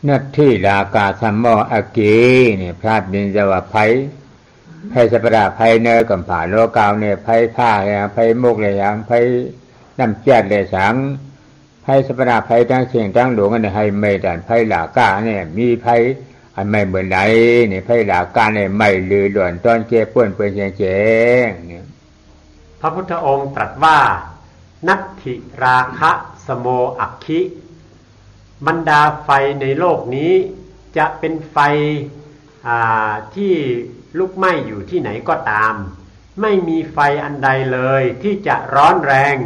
นัตถิลากาสัมโมอกีเนี่ยพระบินจวะไพสัพพะไพเนอกัมผาโลกาวเนี่ยไพผ้าเนี่ยไพมุกเลยอย่างไพน้ำแจ๊ดเลยสังไพสัพพะไพทั้งเสียงทั้งหลวงเนี่ยให้ไม่ดันไพลากาเนี่ยมีไพอันไม่เหมือนไหนเนี่ยไพลากาเนี่ยไม่ลือหล่วนตอนเก็บป่วนเปื่อยเจ๋งเนี่ยพระพุทธองค์ตรัสว่านัตถิราคะสโมอัคคิบรรดาไฟในโลกนี้จะเป็นไฟที่ลุกไหม้อยู่ที่ไหนก็ตามไม่มีไฟอันใดเลยที่จะร้อนแรง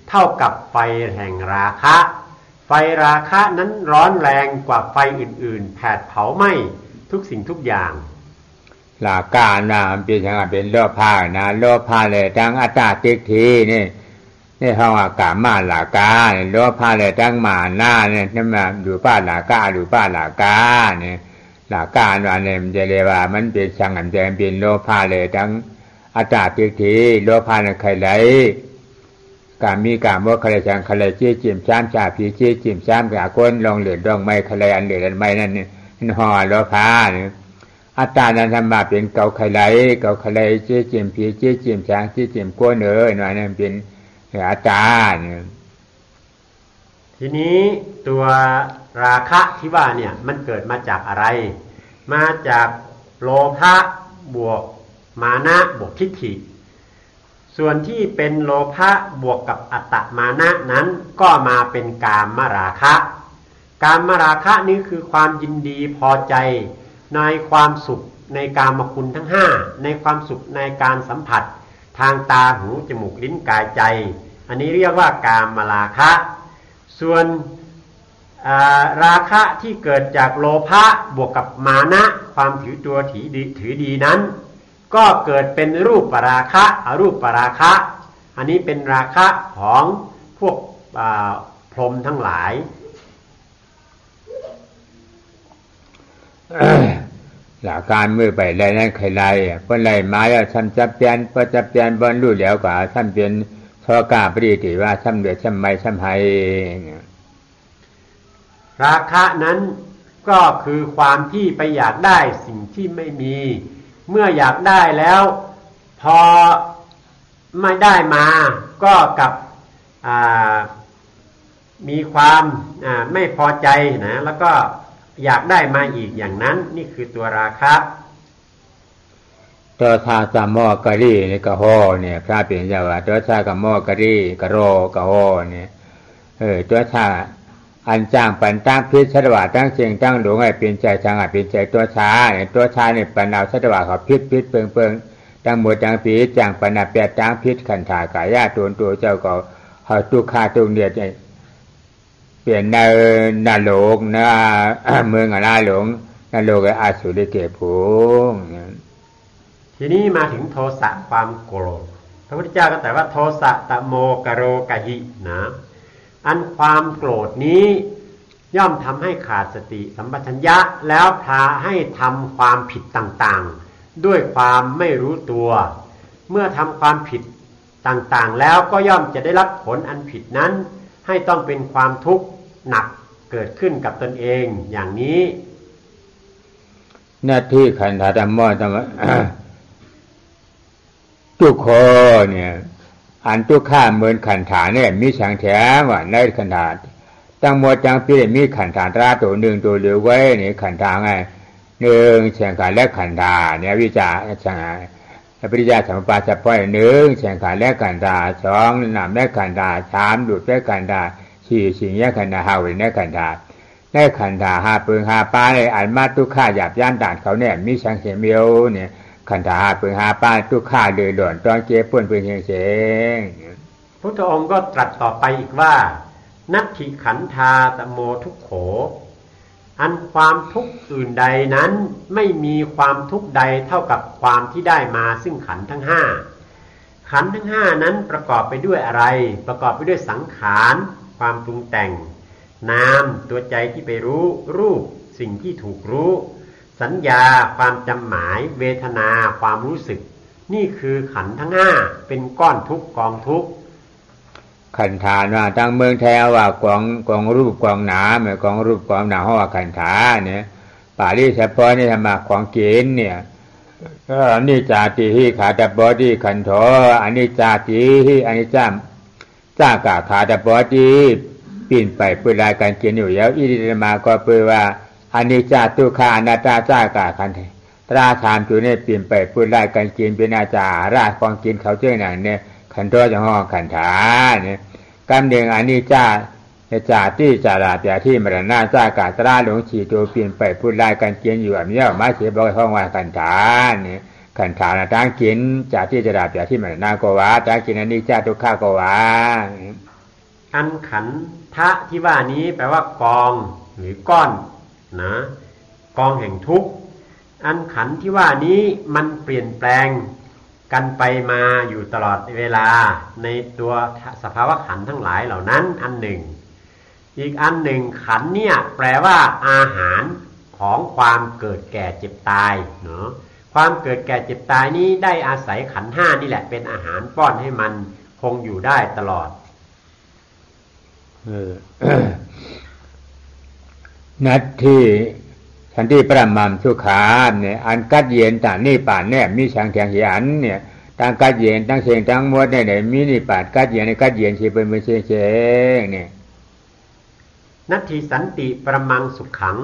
เท่ากับไฟแห่งราคะไฟราคะนั้นร้อนแรงกว่าไฟอื่นๆแผดเผาไหม้ทุกสิ่งทุกอย่างลากานะเป็นอย่างเป็นโลภะนะโลภะเลยทั้งอัตตาทิฏฐินี่ห้องอากาศมาลากาโลภะเลยทั้งมานะเนี่ยนั่นมาดูป้าลากาดูป้าลากาเนี่ยลากาเนี่ยมันจะเรียกว่ามันเป็นสังอันจะเป็นโลภะเลยทั้งอัตตาทิฏฐิโลภะเนี่ยใครไหลการมีการว่าใครสังใครจี้จิ้มช้ำชาผีจี้จิ้มช้ำกับก้นลองเหลือดองไม่ใครอันเหลือดไม่นั่นนี่ห่อโลภะเนี่ยอัตตานั้นทำมาเป็นเกาไขไหลเกาไขไหลเจี๊ยจิมผีเจี๊ยจิมช้างเจี๊ยจิมก้นหน่อยนั่นเป็นอัตตาเนี่ยทีนี้ตัวราคะที่ว่าเนี่ยมันเกิดมาจากอะไรมาจากโลภะบวกมานะบวกทิฏฐิส่วนที่เป็นโลภะบวกกับอัตตมานะนั้นก็มาเป็นกามราคะกามราคะนี้คือความยินดีพอใจในความสุขในกามคุณทั้ง5ในความสุขในการสัมผัสทางตาหูจมูกลิ้นกายใจอันนี้เรียกว่ากามราคะส่วนราคะที่เกิดจากโลภะบวกกับมานะความถือตัวถือดีนั้นก็เกิดเป็นรูปราคะอรูปราคะอันนี้เป็นราคะของพวกพรหมทั้งหลายหลักการมือไปไรนั่นใครไรเพิ่นไรมาแล้วท่านจับเปลี่ยนพอจับเปลี่ยนบรรลุแล้วกว่าท่านเป็นทอกาปริติว่าท่านเดือดท่านไม่ท่านให้ราคะนั้นก็คือความที่ไปอยากได้สิ่งที่ไม่มีเมื่ออยากได้แล้วพอไม่ได้มาก็กับมีความไม่พอใจนะแล้วก็อยากได้มาอีกอย่างนั้นนี่คือตัวราคะตัวทาสามอกะรีนี่กะโฮเนี่ยพระเป็นเจ้าว่าตัวชากะมอกะรีกะโรกะโฮเนี่ยตัวชาอันจ้างปันตั้งพิษชดว่าตั้งเสียงตั้งหลวงให้เป็นใจทางเป็นใจตัวชาเนี่ยตัวชาเนี่ยปันเอาชดว่าเขาพิษเปิงตั้งหมดตั้งพิษจ้างปันเอาแปดตั้งพิษขันธากายาตัวเจ้าก็เฮาตุคาตุเนียดเปลี่ยนนาโลกนะเมืองนาหลวงนาโลกอาสุริเกภูทีนี้มาถึงโทสะความโกรธพระพุทธเจ้าก็แต่ว่าโทสะตะโมกโรกะหินะอันความโกรธนี้ย่อมทำให้ขาดสติสัมปชัญญะแล้วพาให้ทำความผิดต่างๆด้วยความไม่รู้ตัวเมื่อทำความผิดต่างๆแล้วก็ย่อมจะได้รับผลอันผิดนั้นให้ต้องเป็นความทุกข์หนักเกิดขึ้นกับตนเองอย่างนี้หน้าที่ขันธธรรมะธรรมะทุกขเนี่ยอันทุกข้าเหมือนขันธาเนี่ยมีสังแถมว่าในขันธาตั้งหมดจังปีมีขันธาตราตัวหนึ่งตัวเหลือไว้นี่ขันธาไงหนึ่งแข่งขันและขันธาเนี่ยวิจารณ์ช่างปริยาสัมปาสัพพะหนึ่งแข่งขันและขันธาสองนำและขันธาสามดูดและขันธาสี่สิ่งแยกขันธาห้าเว้นและขันธาในขันธาห้าเปิงห้าป้าในอันมาทุกข้าหยาบย่านด่านเขาเนี่ยมีสังเขมิโอเนี่ยขันธาห้าเปิงห้าป้าทุกข้าเลยหล่นตอนเก็บป่วนเปิงเสียงพุทธองค์ก็ตรัสต่อไปอีกว่านัตถิขันธาตโมทุกโขอันความทุกข์อื่นใดนั้นไม่มีความทุกข์ใดเท่ากับความที่ได้มาซึ่งขันธ์ทั้งห้าขันธ์ทั้งห้านั้นประกอบไปด้วยอะไรประกอบไปด้วยสังขารความปรุงแต่งนามตัวใจที่ไปรู้รูปสิ่งที่ถูกรู้สัญญาความจำหมายเวทนาความรู้สึกนี่คือขันธ์ทั้งห้าเป็นก้อนทุกข์กองทุกข์ ขันธาว่าตั้งเมืองแท้ว่ากองรูปกองหนาเหมือนกองรูปกองหนาห้อขันธาเนี่ยป่าที่เฉพาะนี่ธรรมะของเกณฑ์เนี่ยอันนี้จาติหิขาตบอดีขันโธอันนี้จาติหิอันนี้จ้ากาขาตบอดีปีนไปเปิดรายการเกียนอยู่แล้วอิริธรรมาก็เปิดว่าอันนี้จาตุขาอนัตตาจ้ากาขันตราถามตัวเนี่ยปีนไปเปิดรายการเกียนเป็นอาจารย์ราชของกินเขาเจ้าหนังเนี่ยขันโธจะห้อขันธาเนี่ยกำเนิดอันนี้จาที่จาราเปียที่มรณะจ้ากาตราหลงฉีตัวเปลี่ยนไปพูดลายกันเกียนอยู่อันนี้มาเสียบอกห้องว่าขันธาเนี่ยขันธานะตั้งกินจาที่จาราเปียที่มรณะก็ว่าตั้งกินอันนี้จาตุข้าก็ว่าอันขันธะที่ว่านี้แปลว่ากองหรือก้อนนะกองแห่งทุกข์อันขันที่ว่านี้มันเปลี่ยนแปลงกันไปมาอยู่ตลอดเวลาในตัวสภาวะขันธ์ทั้งหลายเหล่านั้นอันหนึ่งอีกอันหนึ่งขันธ์เนี่ยแปลว่าอาหารของความเกิดแก่เจ็บตายเนาะความเกิดแก่เจ็บตายนี้ได้อาศัยขันธ์ห้านี่แหละเป็นอาหารป้อนให้มันคงอยู่ได้ตลอดนัตที่ฉันที่ประมัมสุขาเนี่ยอันกัดเย็นต่างนี่ป่านเนี่ยมีช่างแทงเหียนเนี่ยตั้งกัดเย็นตั้งเชียงตั้งมวดเนี่ยมีนี่ป่านกัดเย็นในกัดเย็นชีเป็นมือเชงเนี่ยนัตถิสันติประมังสุขขัง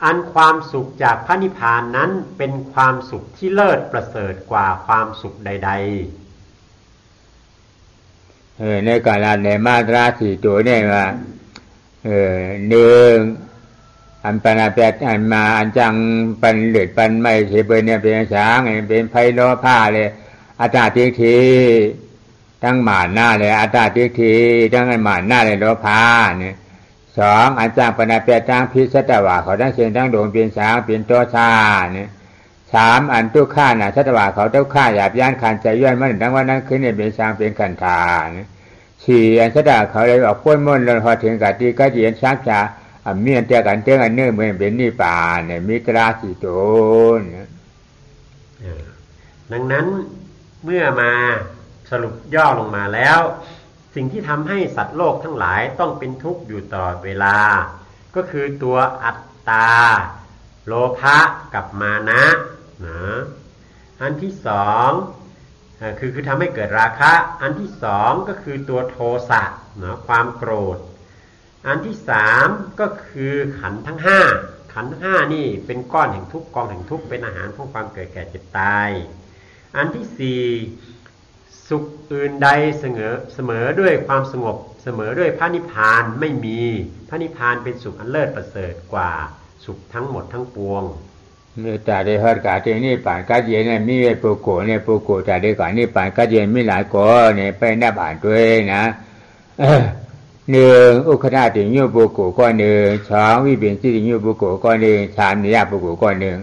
อันความสุขจากพระนิพพานนั้นเป็นความสุขที่เลิศประเสริฐกว่าความสุขใดๆในกาลในมาตราสี่ตัวเนี่ยว่าหนึ่งอันปนาแปดอันมาอันจังปันเหลือปันไม่เฉยเป็นเนี่ยเป็นช้างเป็นไพโลผ้าเลยอัตตาทิฏฐิตั้งหมานหน้าเลยอัตตาทิฏฐิตั้งหมานหน้าเลยโลภาเนี่ยสองอันจังปนาแปดจังพิสัตวะเขาทั้งเชียงทั้งโดงเป็นช้างเป็นโตชาเนี่ยสามอันทุกข้าน่ะสัตวะเขาทุกข้าหยาบย่านขันใจย้อนมันทั้งวันนั้นขึ้นเนี่ยเป็นช้างเป็นขันธาเนี่ยสี่อันสัตวะเขาเลยออกพ้นมนเลยพอถึงกัดที่กัดเย็นช้างชาเมียนเจ้ากันเจ้ากันเนื้อเหมือนเป็นนิพพานเนี่ยมิตราสีโตนดังนั้นเมื่อมาสรุปย่อลงมาแล้วสิ่งที่ทำให้สัตว์โลกทั้งหลายต้องเป็นทุกข์อยู่ตลอดเวลาก็คือตัวอัตตาโลภะกับมานะนะอันที่สองคือทำให้เกิดราคะอันที่สองก็คือตัวโทสะนะความโกรธอันที่สามก็คือขันธ์ทั้งห้าขันธ์ทั้งห้านี่เป็นก้อนแห่งทุกข์กองแห่งทุกข์เป็นอาหารของความเกิดแก่เจ็บตายอันที่สี่สุขอื่นใดเสมอด้วยความสงบเสมอด้วยพระนิพพานไม่มีพระนิพพานเป็นสุขอันเลิศประเสริฐกว่าสุขทั้งหมดทั้งปวงเนี่ยแต่ได้ฮอดกาเตนี่ป่านกัดเย็นเนี่ยมีปูโกเนี่ยปูโกแต่ได้ก่อนนี่ป่านกัดเย็นมีหลายกอเนี่ยไปหน้าบ้านตัวเองนะหนึ่งอุคนาติโยบุโกก้อนหนึ่งสองวิเบนจิติโยบุโกก้อนหนึ่งสามนิยาบุโกก้อนหนึ่ง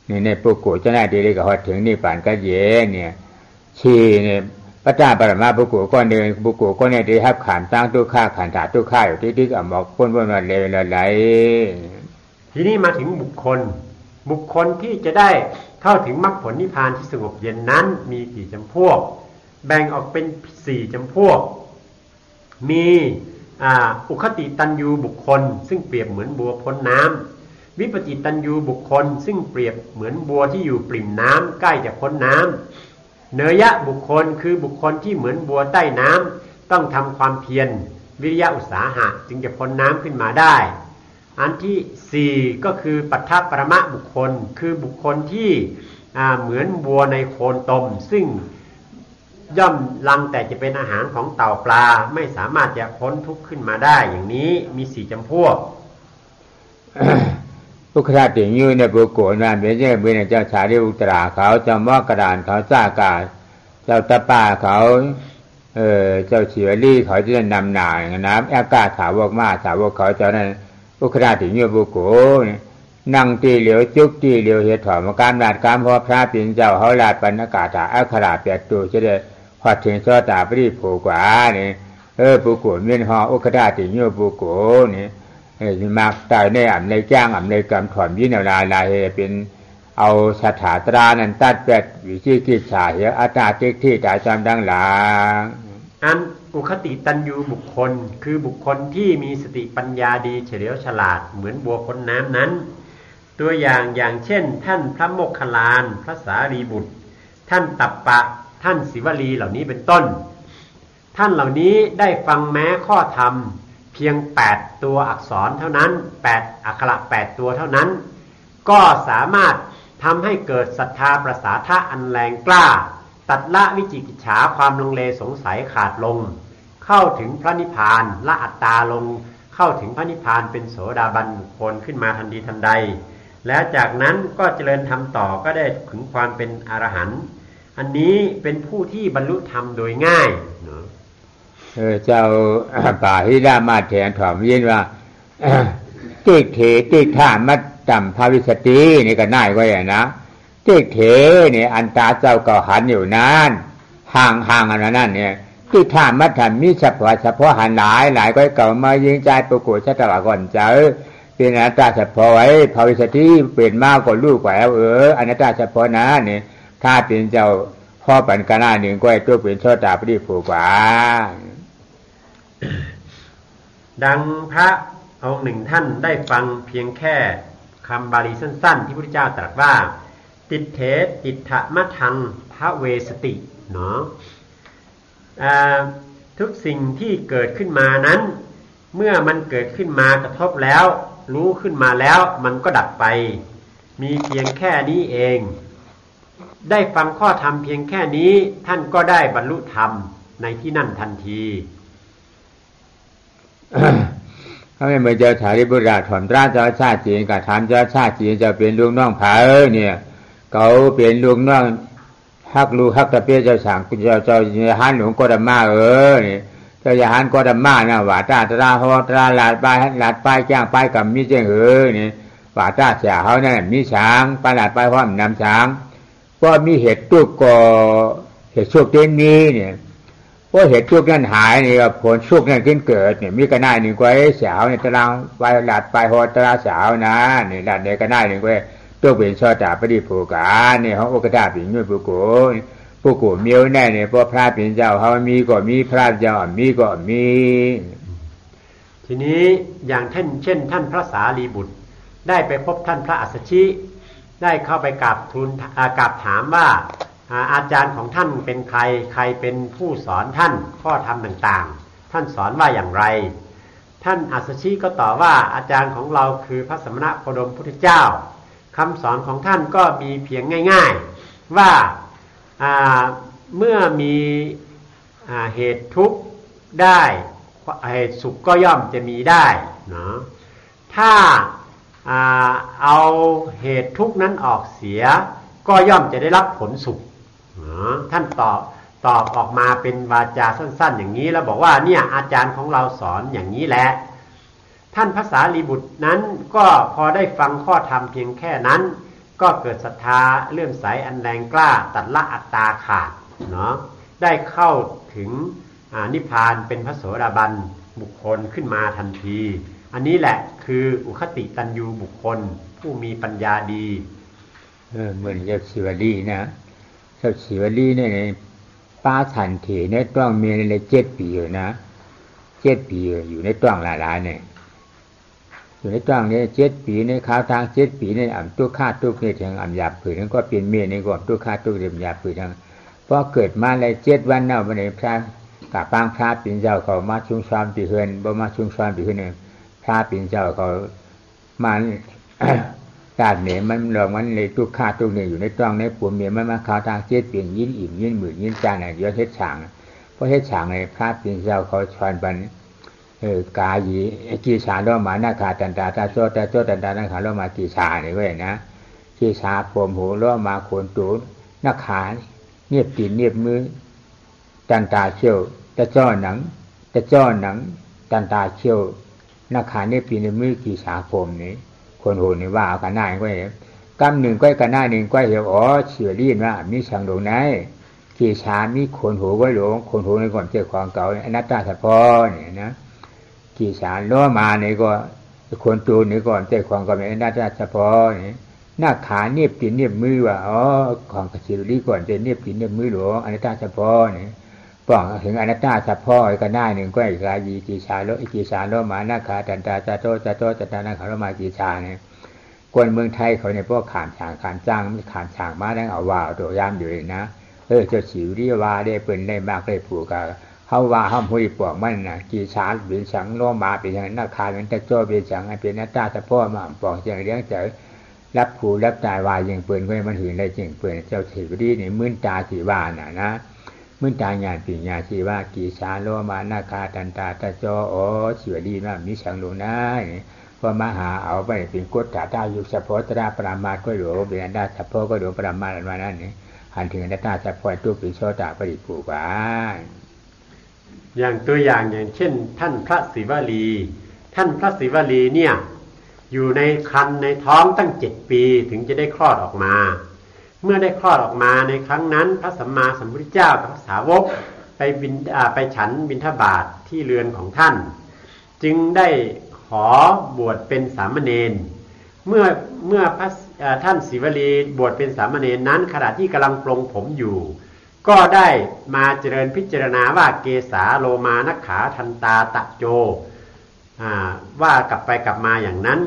นี่ในบุโกจะน่าดีเลยก็ฮอดถึงนี่ป่านกัดเย็นเนี่ยสี่เนี่ยปัจจาปรมาบุโกก้อนหนึ่งบุโกก้อนเนี่ยได้รับขานตั้งทุกข้าขันธาทุกข้าอยู่ที่อ่ะบอกพ้นวันเลวไหลทีนี้มาถึงบุคคลที่จะได้เข้าถึงมรรคผลนิพพานที่สงบเย็นนั้นมีกี่จำพวกแบ่งออกเป็นสี่จำพวกมีอุคติตันยูบุคคลซึ่งเปรียบเหมือนบัวพ้นน้ำวิปจิตันยูบุคคลซึ่งเปรียบเหมือนบัวที่อยู่ปริ่มน้ำใกล้จะพ้นน้ำเนยะบุคคลคือบุคคลที่เหมือนบัวใต้น้ำต้องทำความเพียรวิริยะอุตสาหะจึงจะพ้นน้ำขึ้นมาได้อันที่สี่ก็คือปัทถปรมะบุคคลคือบุคคลที่เหมือนบัวในโคนตมซึ่งย่อมลังแต่จะเป็นอาหารของเต่าปลาไม่สามารถจะพ้นทุกข์ขึ้นมาได้อย่างนี้มีสี่จำพวกพุทธะติงยูเนี่ยบุโกะนั่นเป็นเมื่อเจ้าชายได้อุตราเขาเจ้ามอกระดานเขาจ้ากาเจ้าตะป้าเขาเจ้าเฉียรี่เขาจะนำหน่ายน้ำอากาศสาวกมาสาวกเขาเจ้านั้นพุทธะติงยูบุโกะนั่งตีเหลียวจุกตีเหลียวเหตุถอมการราดการพอพระปิ่นเจ้าเขาลาดปัญกาถาอัคราเปียตูจะได้พอถึงชอตาปริผูกว่านี่ปุโกะเมียนหออุคดาติโยปุโกะนี่มากตายในอ่ำในจ้างอ่ำในกรรมถอมยินลาลาเฮเป็นเอาสถาตรานั้นตัดแปดวิจิกิจฉาเหอัตตาเจกที่ตาจำดังหลาอันอุ อุคติตัญญูบุคคลคือบุคคลที่มีสติปัญญาดีเฉลียวฉลาดเหมือนบัวพ้นน้ำนั้นตัวอย่างเช่นท่านพระโมคคัลลานพระสารีบุตรท่านตัปปะท่านศิวลีเหล่านี้เป็นต้นท่านเหล่านี้ได้ฟังแม้ข้อธรรมเพียง8ตัวอักษรเท่านั้น8อักขระ8ตัวเท่านั้นก็สามารถทำให้เกิดศรัทธาประสาทะอันแรงกล้าตัดละวิจิกิจฉาความลังเลสงสัยขาดลงเข้าถึงพระนิพพานละอัตตาลงเข้าถึงพระนิพพานเป็นโสดาบันบุคคลขึ้นมาทันทีทันใดแล้วจากนั้นก็เจริญธรรมต่อก็ได้ถึงความเป็นอรหันต์อันนี้เป็นผู้ที่บรรลุธรรมโดยง่ายเนาะเจ้าป่าฮิรามาแทนถอมยินว่าติเถติธามัตตัมภวิสตินี่ก็น่ายก็อย่างนะติเถเนี่ยอันตาเจ้าก็หันอยู่นานห่างอันนั้นเนี่ยติธามัตถัมมิเฉพาะหันหลายก็เก่ามายิงใจประกวดชะตาก่อนเจอเป็นอนัตตาเฉพาะไว้ภวิสติเปลี่ยนมากกว่าลูกกว่าอนัตตาเฉพาะนะเนี่ยถ้าเป็นเจ้าพ่อปัญกนาหนึ่งก็ตัวเป็นโชตาปฏิภูกว่าดังพระองค์หนึ่งท่านได้ฟังเพียงแค่คำบาลีสั้นๆที่พระพุทธเจ้าตรัสว่าติเถติถะมะทังพระเวสติเนาะทุกสิ่งที่เกิดขึ้นมานั้นเมื่อมันเกิดขึ้นมากระทบแล้วรู้ขึ้นมาแล้วมันก็ดับไปมีเพียงแค่นี้เองได้ฟังข้อธรรมเพียงแค่นี้ท่านก็ได้บรรลุธรรมในที่นั่นทันทีเขาไม่เหมือนเจ้าสารีบุตรถอนร่างเจ้าชาติจีนกับถามเจ้าชาติจีนจะเป็นลูกน้องผาเนี่ยเขาเป็นลูกน้องฮักลูฮักตะเปียเจ้าสั่งเจ้าฮันหลวงโกดามาเนี่ยเจ้าฮันโกดามานะว่าตาเขาตาหลาดไปแจ้งไปกับมิเจงเนี่ยว่าตาเสียเขาเนี่ยมีช้างไปหลาดไปพร้อมนำช้างว่ามีเหตุตุกก็เหตุโชคเด่นนี้เนี่ยว่าเหตุโชคนั้นหายนี่ผลโชคนั้นขึ้นเกิดเนี่ยมีกระน่ายหนึ่งไว้เสียวเนี่ยตารางไปหลาดไปหอตราเสียวนะเนี่ยหลาดเด็กกระน่ายหนึ่งไว้ตัวเป็นชอตาปฏิภูกาเนี่ยเขาอกระดาปิญญุปุโกเมียวแน่เนี่ยเพราะพระเป็นเจ้าเขามีก็มีพระเจ้ามีก็มีทีนี้อย่างเช่นท่านพระสารีบุตรได้ไปพบท่านพระอัสสชิได้เข้าไปกราบถามว่าอาจารย์ของท่านเป็นใครเป็นผู้สอนท่านข้อธรรมต่างๆท่านสอนว่าอย่างไรท่านอัสสชิก็ตอบว่าอาจารย์ของเราคือพระสมณโคดมพุทธเจ้าคำสอนของท่านก็มีเพียงง่ายๆว่าเมื่อมีเหตุทุกข์ได้เหตุสุขก็ย่อมจะมีได้เนาะถ้าเอาเหตุทุกข์นั้นออกเสียก็ย่อมจะได้รับผลสุขท่านตอบออกมาเป็นวาจาสั้นๆอย่างนี้แล้วบอกว่าเนี่ยอาจารย์ของเราสอนอย่างนี้แหละท่านพระสารีบุตรนั้นก็พอได้ฟังข้อธรรมเพียงแค่นั้นก็เกิดศรัทธาเลื่อมใสอันแรงกล้าตัดละอัตตาขาดเนาะได้เข้าถึงนิพพานเป็นพระโสดาบันบุคคลขึ้นมาทันทีอันนี้แหละคืออุคติตัญญูบุคคลผู้มีปัญญาดีเหมือนเจ้าศิวลีนะเจ้าศิวลีเนี่ยป้าฉันเถเนี่ยต้องมีใน7 ปีอยู่นะ7 ปีอยู่ในต้องหลายๆเนี่ยอยู่ในต้องเนี่ย7 ปีในข้าวทาง7 ปีเนี่ยตุกขาตุกเนี่ยทางอันหยาบผืนนั้นก็เป็นเมียในก่อนตุกขาตุกเรียมหยาบผืนทางพอเกิดมาเลย7 วันเนาะวันนี้พระกับปางพระปิ่นเจ้าเขามาชุมชามปีเฮือนบ่มาชุมชามปีเฮือนเนี่ยพระปิ่นเจ้าเขามันชาติเนี่ยมันหลอกมันเลยตุกขาตุกเนี่ยอยู่ในต้องในปุ่มเมียมันมาข้าวทาง7 ปียินอิ่มยินหมื่นยินจานเนี่ยเดี๋ยวเฮ็ดฉางเพราะเฮ็ดฉางในพระปิ่นเจ้าเขาชวนบันกายีกีชาโลมานาคาตันตาตาโซตาโซตันตานาคาโลมากีชาเนี่ยเว้ยนะกีชาผมหูโลมาโคนตูนาขาเนียบตีนเนียบมือตันตาเชี่ยวตะจ้อหนังตันตาเชี่ยวนาขาเนียบตีนเนียบมือกีชาผมนี่คนหูนี่ว่าเอากันหน้าก็เห็นกำหนึ่งก้อยกันหน้าหนึ่งก้อยเหี่ยวอ๋อเฉียวลีนว่ามีช่างดงไหนกีชามีคนหูไว้หลงคนหูในก่อนเจ้าของเก่าอนัตตาสัพพอเนี่ยนะกีสารล้อมาเนี่ยก็คนตูนนี่ก่อนใจความก็ไม่น่าจะเฉพาะนี่หน้าขาเนียบตีนเนียบมือว่าอ๋อของกระสิรีก่อนใจเนียบตีนเนียบมือหลวงอันนี้ตาเฉพาะนี่ ป้องถึงอนัตตาสัพพ่อก็ได้หนึ่งก็อีกายีกีชาโลอิกีชาโลมานาคาตันตาจาโตจาโตจตานาคารมากีชาเนี่ยคนเมืองไทยเขาเนี่ยพวกขามฉางขามจ้างขามฉางมาได้เอาว่าตัวยามอยู่เลยนะเจ้าฉิวที่ว่าได้เปิ่นได้มากได้ผูกกับเขาว่าห้ามหุยปวกมันนะกีชาเป็นฉังโลมาเป็นอย่างนาคาเป็นตะโจเป็นฉังเป็นอนัตตาสัพพ่อมาปองเสียงเลี้ยงเจ๋อรับผูรับตายวายยังเปิ่นก็มันหืนได้จริงเปิ่นเจ้าฉิวที่นี่มื่นตาสีว่านะมื่นตาญาณปิญญาชีว่ากีชาโลมานาคาตันตาตะโจโอสิวดีมามิฉังโลนะพอมาหาเอาไปเป็นกฎถาตายุสัพพตราปรามาก็หลวเป็นอันดาสัพพก็หลวปรามาอันว่านั้นนี่หันถึงอันดาสัพพตัวปิโสตาปริภูวาอย่างตัวอย่างอย่างเช่นท่านพระศิวลีเนี่ยอยู่ในครรภ์ในท้องตั้ง7 ปีถึงจะได้คลอดออกมาเมื่อได้คลอดออกมาในครั้งนั้นพระสัมมาสัมพุทธเจ้ากับพระสาวกไปฉันบิณฑบาตที่เรือนของท่านจึงได้ขอบวชเป็นสามเณรเมื่อท่านศิวลีบวชเป็นสามเณรนั้นขณะที่กำลังปลงผมอยู่ก็ได้มาเจริญพิจารณาว่าเกสาโลมานักขาทันตาตะโจว่ากลับไปกลับมาอย่างนั้น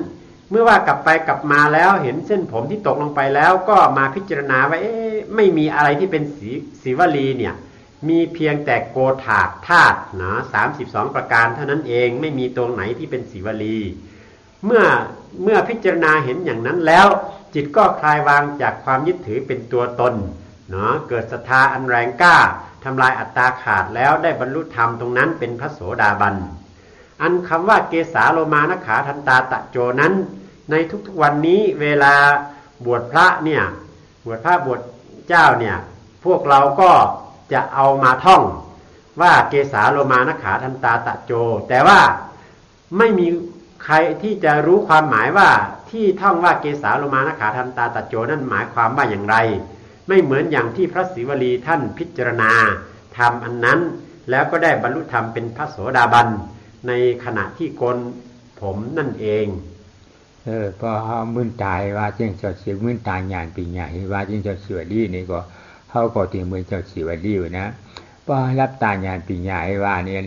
เมื่อว่ากลับไปกลับมาแล้วเห็นเส้นผมที่ตกลงไปแล้วก็มาพิจารณาว่าไม่มีอะไรที่เป็นศิวลีเนี่ยมีเพียงแต่โกฏากธาตุนะ32ประการเท่านั้นเองไม่มีตรงไหนที่เป็นศิวลีเมื่อพิจารณาเห็นอย่างนั้นแล้วจิตก็คลายวางจากความยึดถือเป็นตัวตนเนาะเกิดศรัทธาอันแรงกล้าทำลายอัตตาขาดแล้วได้บรรลุธรรมตรงนั้นเป็นพระโสดาบันอันคำว่าเกสาโลมานักขาทันตาตะโจนั้นในทุกๆวันนี้เวลาบวชพระเนี่ยบวชเจ้าเนี่ยพวกเราก็จะเอามาท่องว่าเกสาโลมานักขาทันตาตะโจแต่ว่าไม่มีใครที่จะรู้ความหมายว่าที่ท่องว่าเกสาโลมานักขาทันตาตะโจนั้นหมายความว่าอย่างไรไม่เหมือนอย่างที่พระศิวลีท่านพิจารณาธรรมอันนั้นแล้วก็ได้บรรลุธรรมเป็นพระโสดาบันในขณะที่โกนผมนั่นเองพอเขามื่นตายว่าเจ้าเจ้าศิวมื่นตายญาณปิญญาว่าเจ้าเจ้าศิวลีนี่ก็เขาก็ตีมือเจ้าศิวลีอยู่นะพอรับตาญาณปิญญาว่าเนี่ย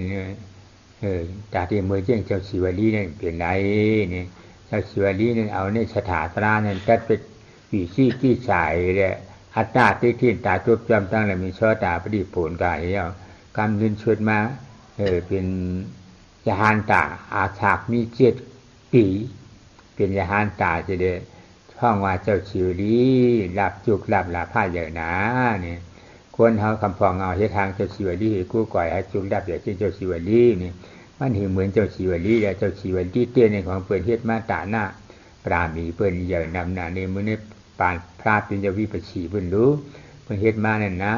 จากที่มือเจ้าศิวลีนี่เป็นไรนี่เจ้าศิวลีนี่เอาในสถาตราเนี่ยจัดเป็นปีซี่ที่สายเลยอัตตาที่ตาจุบจำตั้งแล้วมีช่อตาปฏิปูนกายแล้วกำดินชุดมาเป็นยาหานตาอาฉากมี7 ปีเป็นยาหานตาจะได้ท่องว่าเจ้าชิวลีหลับจุกหลับผ้าเยอะหนาเนี่ยควรเขาคำพองเอาเฮ็ดทางเจ้าชิวลีกู้ก่อยให้จุกหลับอย่างเจ้าชิวลีนี่มันเห็นเหมือนเจ้าชิวลีแล้วเจ้าชิวลีเตี้ยในของเปิดเฮ็ดมาตาหน้าปรามีเปิ้นเยอะนำหน้าในมือนี้ปานพระเป็นเจ้าวิปัสสีเพิ่นรู้เพิ่นเฮ็ดมานั่นนะ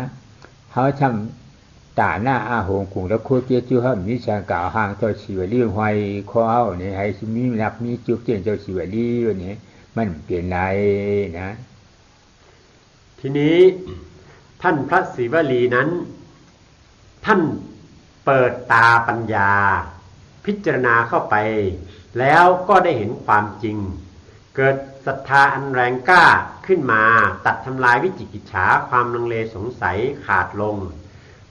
เขาทำตาหน้าอาหงกุงแล้วโคเจจูเฮามีช่างกล่าวห่างเจ้าชีวลีห้อยคอเฮานี่ให้มีรับมีจุกเจนเจ้าชีวลีอยู่นี่มันเปลี่ยนไรนะทีนี้ท่านพระศิวลีนั้นท่านเปิดตาปัญญาพิจารณาเข้าไปแล้วก็ได้เห็นความจริงเกิดศรัทธาอันแรงกล้าขึ้นมาตัดทำลายวิจิกิจฉาความลังเลสงสัยขาดลง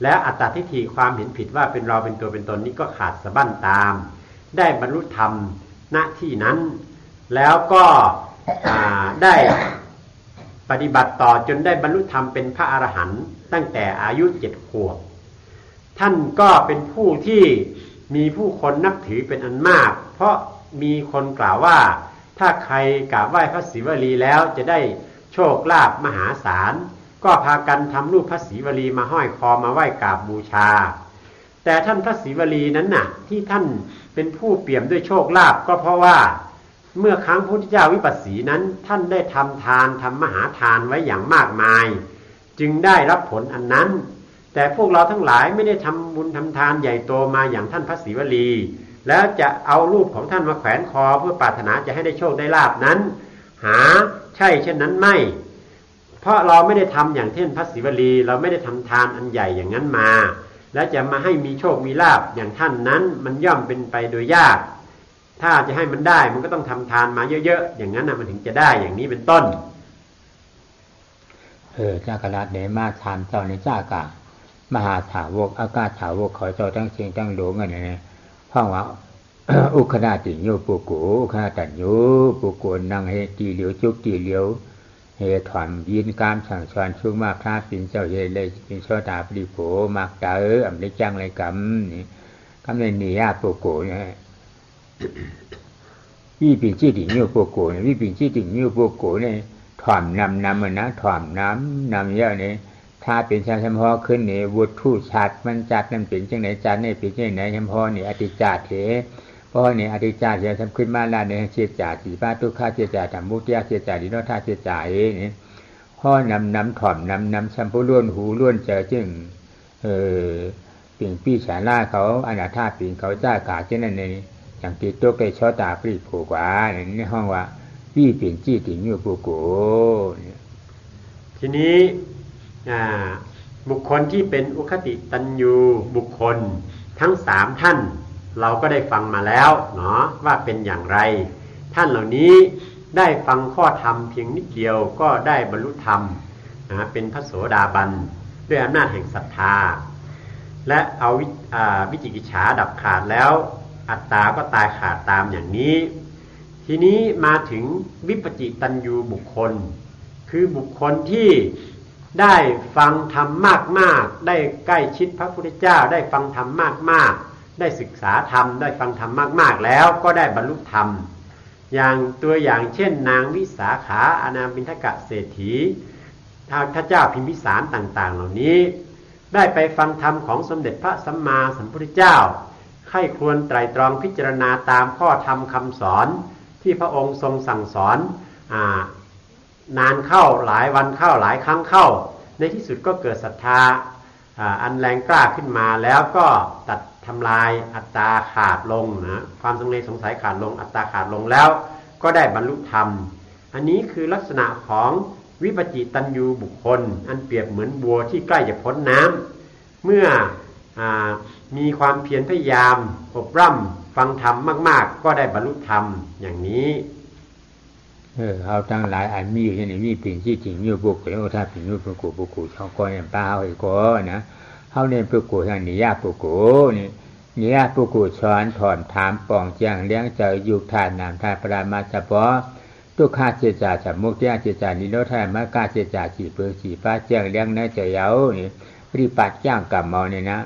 และอัตตทิฏฐิความเห็นผิดว่าเป็นเราเป็นตัวเป็นตนนี้ก็ขาดสะบั้นตามได้บรรลุธรรมณที่นั้นแล้วก็ได้ปฏิบัติต่อจนได้บรรลุธรรมเป็นพระอรหันต์ตั้งแต่อายุ7 ขวบท่านก็เป็นผู้ที่มีผู้คนนับถือเป็นอันมากเพราะมีคนกล่าวว่าถ้าใครกราบไหว้พระศิวลีแล้วจะได้โชคลาภมหาศาลก็พากันทำรูปพระศิวลีมาห้อยคอมาไหว้กราบบูชาแต่ท่านพระศิวลีนั้นน่ะที่ท่านเป็นผู้เปี่ยมด้วยโชคลาภก็เพราะว่าเมื่อครั้งพระพุทธเจ้าวิปัสสีนั้นท่านได้ทำทานทำมหาทานไว้อย่างมากมายจึงได้รับผลอันนั้นแต่พวกเราทั้งหลายไม่ได้ทำบุญทำทานใหญ่โตมาอย่างท่านพระศิวลีแล้วจะเอารูปของท่านมาแขวนคอเพื่อปรารถนาจะให้ได้โชคได้ลาภนั้นหาใช่เช่นนั้นไม่เพราะเราไม่ได้ทำอย่างเช่นพระศิวลีเราไม่ได้ทำทานอันใหญ่อย่างนั้นมาแล้วจะมาให้มีโชคมีลาภอย่างท่านนั้นมันย่อมเป็นไปโดยยากถ้าจะให้มันได้มันก็ต้องทำทานมาเยอะๆอย่างนั้นนะมันถึงจะได้อย่างนี้เป็นต้นเจ้ากระดาษเดมาทานเจ้าในเจ้ากะ มหาถาวกอากาศถาวกเขาเจ้าทั้งเสียงทั้งหลวงกันเนี่ยเพราะว่า อุคณาติโยปุโกอุคณาตัญโยปุโกนังเฮตีเหลียวจุกตีเหลียวเฮถอนยินกามสั่งสอนชุกมากท่าปินเจ้าเฮเลยปินโชตาปริโภมากตาอำได้จังเลยกำนี่กำในนิยาปุโกเนี่ยวิปิจิติโยปุโกเนี่ยวิปิจิติโยปุโกเนี่ยถอนนำมันนะถอนน้ำเยอะเนี่ยถ้าเป็นชาเฉพาะขึ้นเนี่ยวุฒิชัดมันจัดนั่นเป็นจังไหนจัดเนี่ยเป็นจังไหนเฉพาะเนี่ยอธิจาเถเพราะเนี่ยอธิจาเถทำขึ้นมาแล้วเนี่ยเสียจ่าสีป้าทุกข้าเสียจ่าธรรมมุติยาเสียจ่าดิโนท่าเสียจ่าเนี่ยพ่อนำถอนนำชัมพูล้วนหูล้วนเจอจึงปิ่งปี้ฉาล่าเขาอนาถาปิ่งเขาจ้ากาเช่นนั้นเนี่ยอย่างติดตัวไปชอตาปรีผูกว่าในห้องว่าวี่ปิ่งจี้ติ่งอยู่ปูโกทีนี้บุคคลที่เป็นอุคติตัญญูบุคคลทั้ง3ท่านเราก็ได้ฟังมาแล้วเนาะว่าเป็นอย่างไรท่านเหล่านี้ได้ฟังข้อธรรมเพียงนิดเดียวก็ได้บรรลุธรรมเป็นพระโสดาบันด้วยอำนาจแห่งศรัทธาและเอาวิจิกิจฉาดับขาดแล้วอัตตาก็ตายขาดตามอย่างนี้ทีนี้มาถึงวิปจิตัญญูบุคคลคือบุคคลที่ได้ฟังธรรมมากๆได้ใกล้ชิดพระพุทธเจ้าได้ฟังธรรมมากๆได้ศึกษาธรรมได้ฟังธรรมมากๆแล้วก็ได้บรรลุธรรมอย่างตัวอย่างเช่นนางวิสาขาอนาบิณฑกเศรษฐีพระเจ้าพิมพิสารต่างๆเหล่านี้ได้ไปฟังธรรมของสมเด็จพระสัมมาสัมพุทธเจ้าใคร่ครวญไตร่ตรองพิจารณาตามข้อธรรมคำสอนที่พระองค์ทรงสั่งสอนนานเข้าหลายวันเข้าหลายครั้งเข้าในที่สุดก็เกิดศรัทธาอันแรงกล้าขึ้นมาแล้วก็ตัดทำลายอัตตาขาดลงนะความลังเลสงสัยขาดลงอัตตาขาดลงแล้วก็ได้บรรลุธรรมอันนี้คือลักษณะของวิปจิตัญญูบุคคลอันเปรียบเหมือนบัวที่ใกล้จะพ้นน้ำเมื่อมีความเพียรพยายามอบรำฟังธรรมมากๆก็ได้บรรลุธรรมอย่างนี้เอาทั้งหลายอันมีอยู่ในมีปิ่งที่จริงอยู่บุกแล้วถ้าปิ่งอยู่ปุกุช่องก้อยป้าเอาอีกก็นะเขาเนี่ยปุกุทางนิยาปุกุนี่นิยาปุกุช้อนถอนถามป่องแจ้งเลี้ยงเจอยุคทานนามทานปรามาเฉพาะทุกข้าเจจ่าฉับมุกเจ้าเจจ่านิโรธามาก้าเจจ่าฉีเปือฉีฟ้าแจ้งเลี้ยงเนื้อเจเยานี่ปริปัดจ้างกับเมาเนี่ยนะ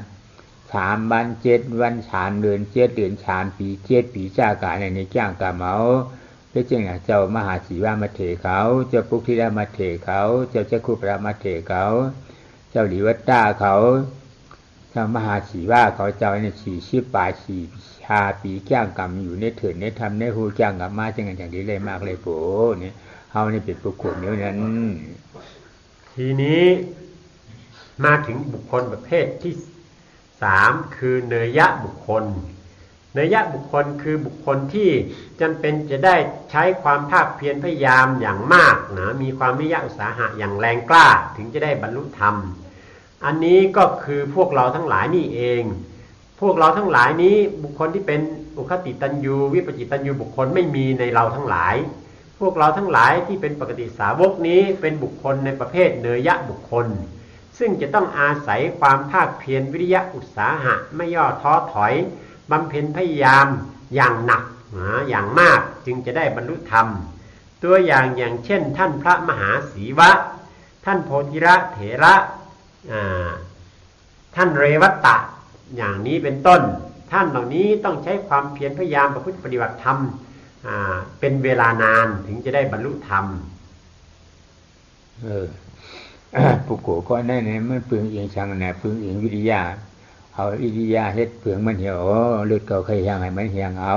3 วัน 7 วัน3 เดือน7 เดือน3 ปี7 ปีจ้ากาในจ้างกับเมาเพื่อจึงเจ้ามหาศีวามาเถเขาเจ้าปุกธิดามาเถเขาเจ้าเจ้าคุปรามาเถเขาเจ้าหลีวัตตาเขาเจ้ามหาศีวาเขาเจ้าเนี่ย40 ป่า4 ชาปีแก้งกรรมอยู่ในเถิดในธรรมในหูแก้งกรรมมาจังอย่างนี้เลยมากเลยโผเนี่ยเฮานี่เป็นปุกุเดี๋ยวนั้นทีนี้มาถึงบุคคลประเภทที่3คือเนยยะบุคคลเนยยะบุคคลคือบุคคลที่จำเป็นจะได้ใช้ความภาคเพียรพยายามอย่างมากนะมีความวิริยะอุตสาหะอย่างแรงกล้าถึงจะได้บรรลุธรรมอันนี้ก็คือพวกเราทั้งหลายนี่เองพวกเราทั้งหลายนี้บุคคลที่เป็นอุคติตัญญูวิปจิตัญญูบุคคลไม่มีในเราทั้งหลายพวกเราทั้งหลายที่เป็นปกติสาวกนี้เป็นบุคคลในประเภทเนยยะบุคคลซึ่งจะต้องอาศัยความภาคเพียรวิริยะอุตสาหะไม่ย่อท้อถอยบำเพ็ญพยายามอย่างหนักอย่างมากจึงจะได้บรรลุธรรมตัวอย่างเช่นท่านพระมหาสีวะท่านโพธิระเถระท่านเรวัตตะอย่างนี้เป็นต้นท่านเหล่านี้ต้องใช้ความเพียรพยายามประพฤติปฏิบัติธรรมเป็นเวลานานถึงจะได้บรรลุธรรมปุโกก็แน่ๆมันเปลืองเอียงชังนะเปลืองเอียงวิทยาเอาวิทยาเฮ็ดเปลืองมันเหี่ยวเลือดเก่าเคยยังให้มันเหี่ยงเอา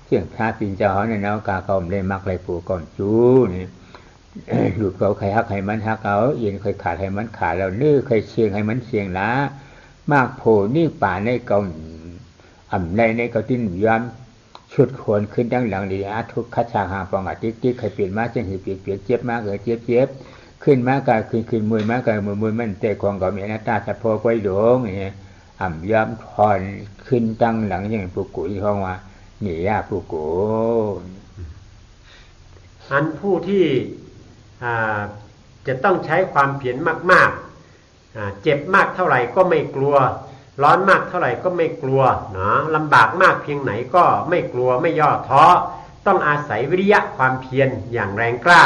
เสี่ยงพระปินเจ้าเนี่ยเนาะกาเขาเลยมักเลยปูก่อนจูนี่หลุดเก่าใครฮักให้มันฮักเอาเอียนเคยขาดให้มันขาดแล้วนื้อเคยเชียงให้มันเชียงละมากโผนี่ป่าในเก่าอ่ำในเก่าติ้นย้อนชุดควรขึ้นดังหลังดีทุกขชาหาปองติ๊กเคยเปลี่ยนมาจังหิเปลี่ยนเจ็บมากเจ็บขึ้นมากายขึ้นมวยมากายมวยมันเตะของก็มีหน้าตาสะโพกไว้หลงนี่อ่ำย้ำถอนขึ้นตั้งหลังอย่างปุกุที่ห้องว่าหนียาปุกุอันผู้ที่จะต้องใช้ความเพียรมากๆ เจ็บมากเท่าไหร่ก็ไม่กลัวร้อนมากเท่าไหร่ก็ไม่กลัวนะลำบากมากเพียงไหนก็ไม่กลัวไม่ย่อท้อต้องอาศัยวิริยะความเพียรอย่างแรงกล้า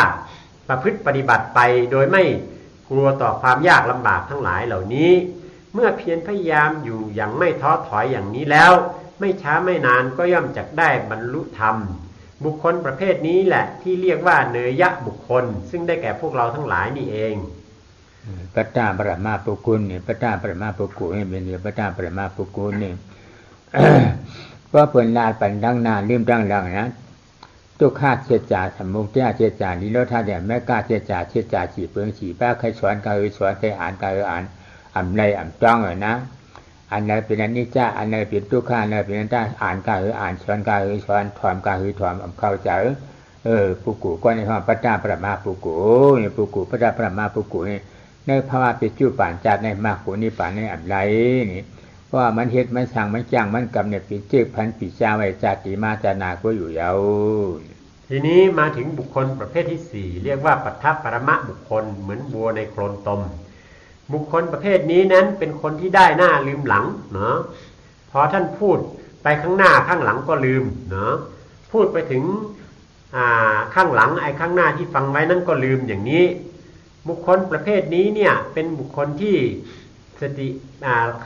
ประพฤติปฏิบัติไปโดยไม่กลัวต่อความยากลำบากทั้งหลายเหล่านี้เมื่อเพียรพยายามอยู่อย่างไม่ท้อถอยอย่างนี้แล้วไม่ช้าไม่นานก็ย่อมจักได้บรรลุธรรมบุคคลประเภทนี้แหละที่เรียกว่าเนยยะบุคคลซึ่งได้แก่พวกเราทั้งหลายนี่เองปัตตาปรมาปุกุลเนี่ยปัตตาปรมาปุกุลเนี่ยเป็นเรื่องปัตตาปรมาปุกุลเนี่ยก็เปิดลาปันดังนานลืมดังหลังนะตุข้าเสียจ่าสมุกเจ้าเสียจ่านิโรธาเนี่ยแม่กล้าเสียจ่าฉีเปลืองฉีป้าใครสอนกาสอนใครอ่านกาอ่านอ่ำไรอ่ำจ้องเลยนะอันไหนเป็นอนิจจาอันไหนเป็นทุกข์อันไหนเป็นอนัตตาอ่านกาอ่านสอนกาสอนถอมกาถอมเข้าใจปุกุก็ในห้องปัตตาปรมาปุกุเนี่ยปุกุปัตตาปรมาปุกุนี่ในภาวะปิจุป่านจัดในมากขุนิป่านในอับไรนี่เพราะมันเฮ็ดมันสั่งมันจ้างมันกำเนี่ยปิจึกพันปิจาไว้จัดติมาจานาก็อยู่ยาวทีนี้มาถึงบุคคลประเภทที่ 4เรียกว่าปัทถปรมะบุคคลเหมือนบัวในโคลนตมบุคคลประเภทนี้นั้นเป็นคนที่ได้หน้าลืมหลังเนาะพอท่านพูดไปข้างหน้าข้างหลังก็ลืมเนาะพูดไปถึงข้างหลังไอ้ข้างหน้าที่ฟังไว้นั่นก็ลืมอย่างนี้บุคคลประเภทนี้เนี่ยเป็นบุคคลที่สติ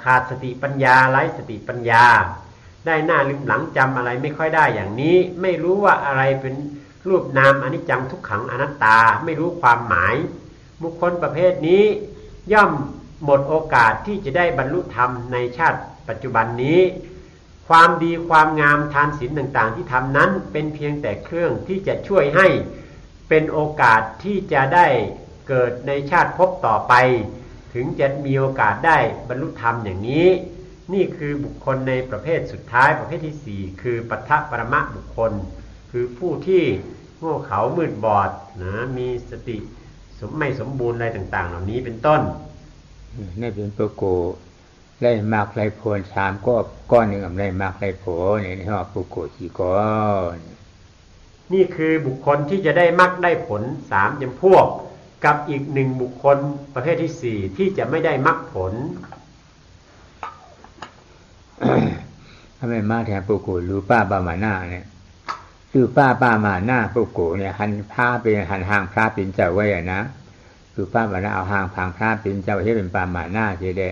ขาดสติปัญญาไร้สติปัญญาได้หน้าลืมหลังจำอะไรไม่ค่อยได้อย่างนี้ไม่รู้ว่าอะไรเป็นรูปนามอนิจจังทุกขังอนัตตาไม่รู้ความหมายบุคคลประเภทนี้ย่อมหมดโอกาสที่จะได้บรรลุธรรมในชาติปัจจุบันนี้ความดีความงามทานศีลต่างๆที่ทำนั้นเป็นเพียงแต่เครื่องที่จะช่วยให้เป็นโอกาสที่จะได้เกิดในชาติภพต่อไปถึงจะมีโอกาสได้บรรลุธรรมอย่างนี้นี่คือบุคคลในประเภทสุดท้ายประเภทที่4คือปัทถปรมะบุคคลคือผู้ที่โง่เขลามืดบอดนะมีสติไม่สมบูรณ์อะไรต่างๆเหล่านี้เป็นต้นนี่เป็นปุกุไล่มากไล่โพน3ก็ก้อนหนึ่งกับไล่มากไล่โผนี่เรียกว่าปุกุ4ก้อนนี่คือบุคคลที่จะได้มรรคได้ผล3จำพวกกับอีก1บุคคลประเภทที่4ที่จะไม่ได้มรรคผลถ้าไม่มาแทนปุกุรูป้าปามานาเนี่ยคือป้ามานาปุกุเนี่ยหันพระเป็นหันห่างพระเป็นเจ้าไว้นะคือป้ามานาเอาห่างพังพระเป็นเจ้าให้เป็นปามานาเจเด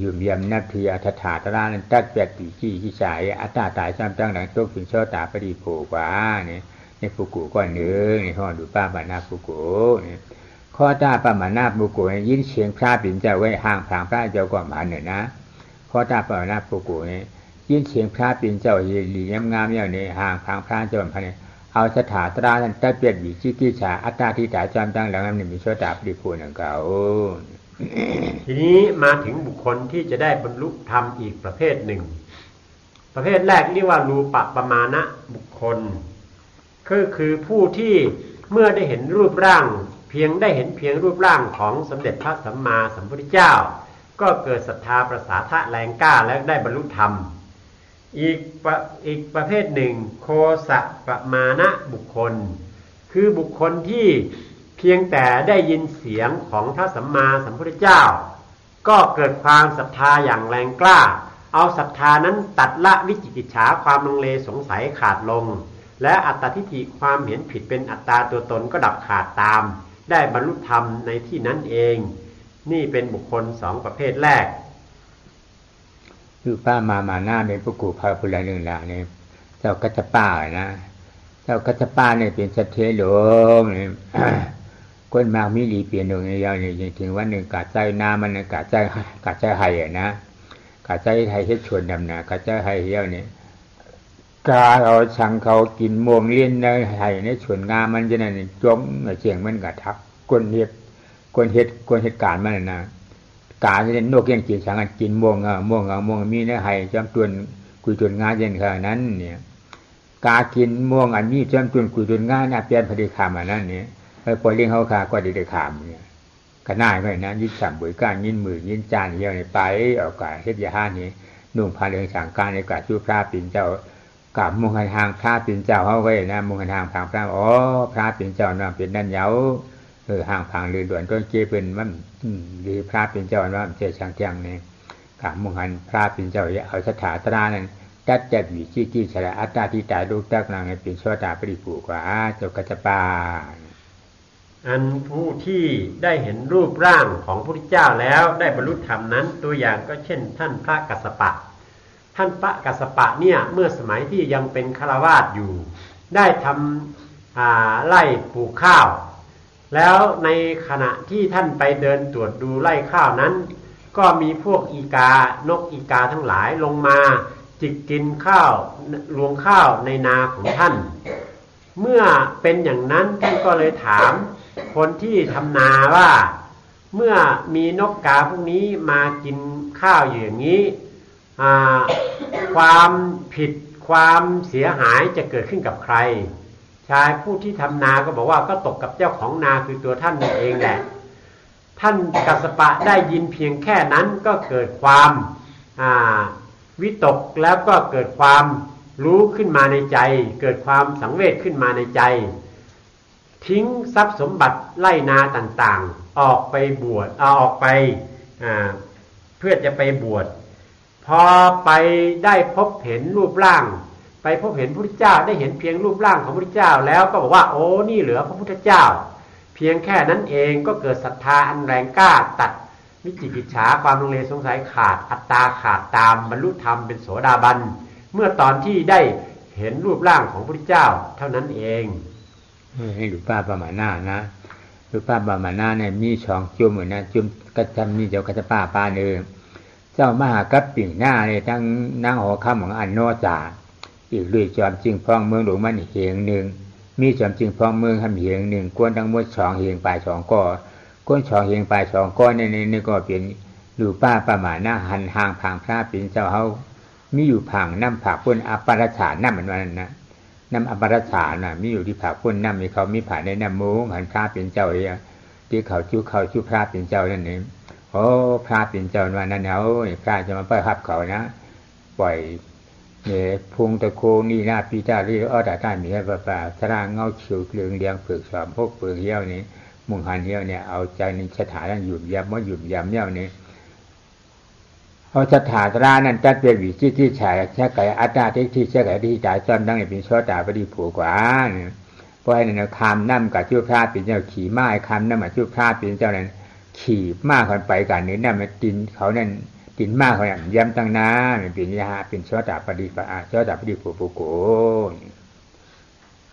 ยุ่มเยี่ยมนับถืออัฏฐาตระนั้นตัดเปียดปีขี้ฉายอัตตาตายซ้ำจังหลังตกถึงช่อตาปฏิโภกว่าเนี่ยในปุกุก้อนเนื้อในห้องดูป้ามานาปุกุเนี่ยข้อตาป้ามานาปุกุยินเสียงพระเป็นเจ้าไว้ห่างพังพระเจ้าก็มาเนี่ยนะข้อตาป้ามานาปุกุเนี่ยยินเสียงพระเป็นเจ้าหลีงามๆอย่างนี้ห่างพังพระเจ้าพันเนี่ยเอาสถาตรานั้นตัดเปียดปีขี้ฉายอัตตาที่ตายซ้ำจังหลังนั้นมีช่อตาปฏิโภกเก่าทีนี้มาถึงบุคคลที่จะได้บรรลุธรรมอีกประเภทหนึ่งประเภทแรกเรียกว่ารูปปมานะบุคคลคือผู้ที่เมื่อได้เห็นรูปร่างเพียงรูปร่างของสมเด็จพระสัมมาสัมพุทธเจ้าก็เกิดศรัทธาประสาทะแรงกล้าและได้บรรลุธรรมอีกประเภทหนึ่งโคสะปมานะบุคคลคือบุคคลที่เพียงแต่ได้ยินเสียงของพระสัมมาสัมพุทธเจ้าก็เกิดความศรัทธาอย่างแรงกล้าเอาศรัทธานั้นตัดละวิจิกิจฉาความลังเลสงสัยขาดลงและอัตตทิฏฐิความเห็นผิดเป็นอัตตาตัวตนก็ดับขาดตามได้บรรลุธรรมในที่นั้นเองนี่เป็นบุคคล2ประเภทแรกคือป้ามาหน้าเป็นปุกุภาพุลาหนึ่งละเนี่ยเจ้ากัจจป้านะเจ้ากัจจป้าเนี่ยเป็นสัตเทโลเนี่ยก้นมากมีหลีเปลี่ยนดวงยาวเนี่ยถึงวันหนึ่งกาใจน้ำมันกาใจไห้นะกาใจไห้เฮ็ดชวนดำนะกาใจไห้เหี้ยวเนี่ยกาเอาชังเขากินม่วงเลี้ยนในไห้ในชวนงามันจะนั่นจมเสียงมันกะทักก้นเหตุการณ์มันนะกาจะเล่นนกยังกินสังกันกินม่วงมีในไห้จำตวนกุยจวนงาเย็นขนาดนั้นเนี่ยกากินม่วงอันนี้จำตวนกุยจวนงาน่ะเปลี่ยนพฤติกรรมอันนั้นเนี่ยพอเลี้ยงเขาขาก็ได้ขามเนี่ยก็น่าไปนะยึดสั่งบริการยินมือยินจานเยี่ยวในไปเอากาเฮ็ดยาห้านี้นุ่งผ้าเหลืองสั่งการในกาชูพระปิ่นเจ้ากาบมุงหันทางพระปิ่นเจ้าเขาไว้นะมุงหันทางพระอ๋อพระปิ่นเจ้านั่งเป็นนั่นเยา ห่างผางเลยด่วนต้นเจเป็นมันหรือพระเป็นเจ้าว่าเจช่างเจียงเนี่ยกะมุหันพระเป็นเจ้าเอาสถาตรานั้นจัดจัดวิจิฉลาอัตตาที่ตายลูกตักนางเป็นชั่วตาปริภูกว่าเจ้ากัจจปาอันผู้ที่ได้เห็นรูปร่างของพระพุทธเจ้าแล้วได้บรรลุธรรมนั้นตัวอย่างก็เช่นท่านพระกัสสปะท่านพระกัสสปะเนี่ยเมื่อสมัยที่ยังเป็นฆราวาสอยู่ได้ทำไร่ปลูกข้าวแล้วในขณะที่ท่านไปเดินตรวจดูไร่ข้าวนั้นก็มีพวกอีกานกอีกาทั้งหลายลงมาจิกกินข้าวรวงข้าวในนาของท่านเมื่อเป็นอย่างนั้นท่านก็เลยถามคนที่ทำนาว่าเมื่อมีนกกาพวกนี้มากินข้าวอยู่อย่างนี้ความผิดความเสียหายจะเกิดขึ้นกับใครชายผู้ที่ทำนาก็บอกว่าก็ตกกับเจ้าของนาคือตัวท่านเองแหละท่านกัสสปะได้ยินเพียงแค่นั้นก็เกิดความวิตกแล้วก็เกิดความรู้ขึ้นมาในใจเกิดความสังเวชขึ้นมาในใจทิ้งทรัพย์สมบัติไร่นาต่างๆออกไปบวชออกไปเพื่อจะไปบวชพอไปได้พบเห็นรูปร่างไปพบเห็นพระพุทธเจ้าได้เห็นเพียงรูปร่างของพระพุทธเจ้าแล้วก็บอกว่าโอ้นี่เหลือพระพุทธเจ้าเพียงแค่นั้นเองก็เกิดศรัทธาอันแรงกล้าตัดวิจิกิจฉาความลังเลสงสัยขาดอัตตาขาดตามบรรลุธรรมเป็นโสดาบันเมื่อตอนที่ได้เห็นรูปร่างของพระพุทธเจ้าเท่านั้นเองให้หลวงป้าประมาณหน้านะหลวงป้าประมาณหน้าเนี่ยมีช่องจุ่มเหมือนนะจุ่มกระจำมีเจ้ากระจะป้าเนื้อเจ้ามหากัปปิ่งหน้าเนี่ยทั้งนางหอคำของอันโนจาอีกด้วยจอมจริงพองเมืองหลวงมันเหียงหนึ่งมีจอมจริงพองเมืองทำเหียงหนึ่งกวนทั้งหมดช่องเหียงปลายช่องก้อกวนช่องเหียงปลายช่องก้อนี่ก็เป็นหลวงป้าประมาณหน้าหันห่างผางพระเป็นเจ้าเขามีอยู่ผังน้ำผักพ้นอปราชาน้ำเหมือนวันนะน้ำอปราชาน่ะมีอยู่ที่ผักพ้นน้ำมีเขามีผ่านในน้ำมูหันพระเป็นเจ้าเองที่เขาชูพระเป็นเจ้านั่นเองโอ้พระเป็นเจ้าวันนั้นเอาพระจะมาเปิดหับเขานะปล่อยเนี่ยพุงตะโคนี่หน้าปีตาลีอ้อตาต้ามีให้ป่าสร้างเงาเขียวเกลืองเลี้ยงเปลือกสอบพวกเปลือกเหี้ยวนี้มุงหันเหี้ยวเนี่ยเอาใจในสถานนั้นหยุดยำว่าหยุดยำเหี้ยวนี้เอาสถาตรานั้นจัดเป็นวิจิที่ฉายแค่ไก่อัตตาที่แค่ไก่ที่จ่ายจอมดังเป็นชั่วตาปฏิผูกว่าเพราะให้ในคำน้ำกับชั่วพระเป็นเจ้าขี่ม้าคำน้ำกับชั่วพระเป็นเจ้านั้นขี่มากคนไปกันนี้น้ำมันตินเขานั่นตินมากเขาเนี่ยย้ำตั้งน้าเป็นยาเป็นชั่วตาปฏิผูกโก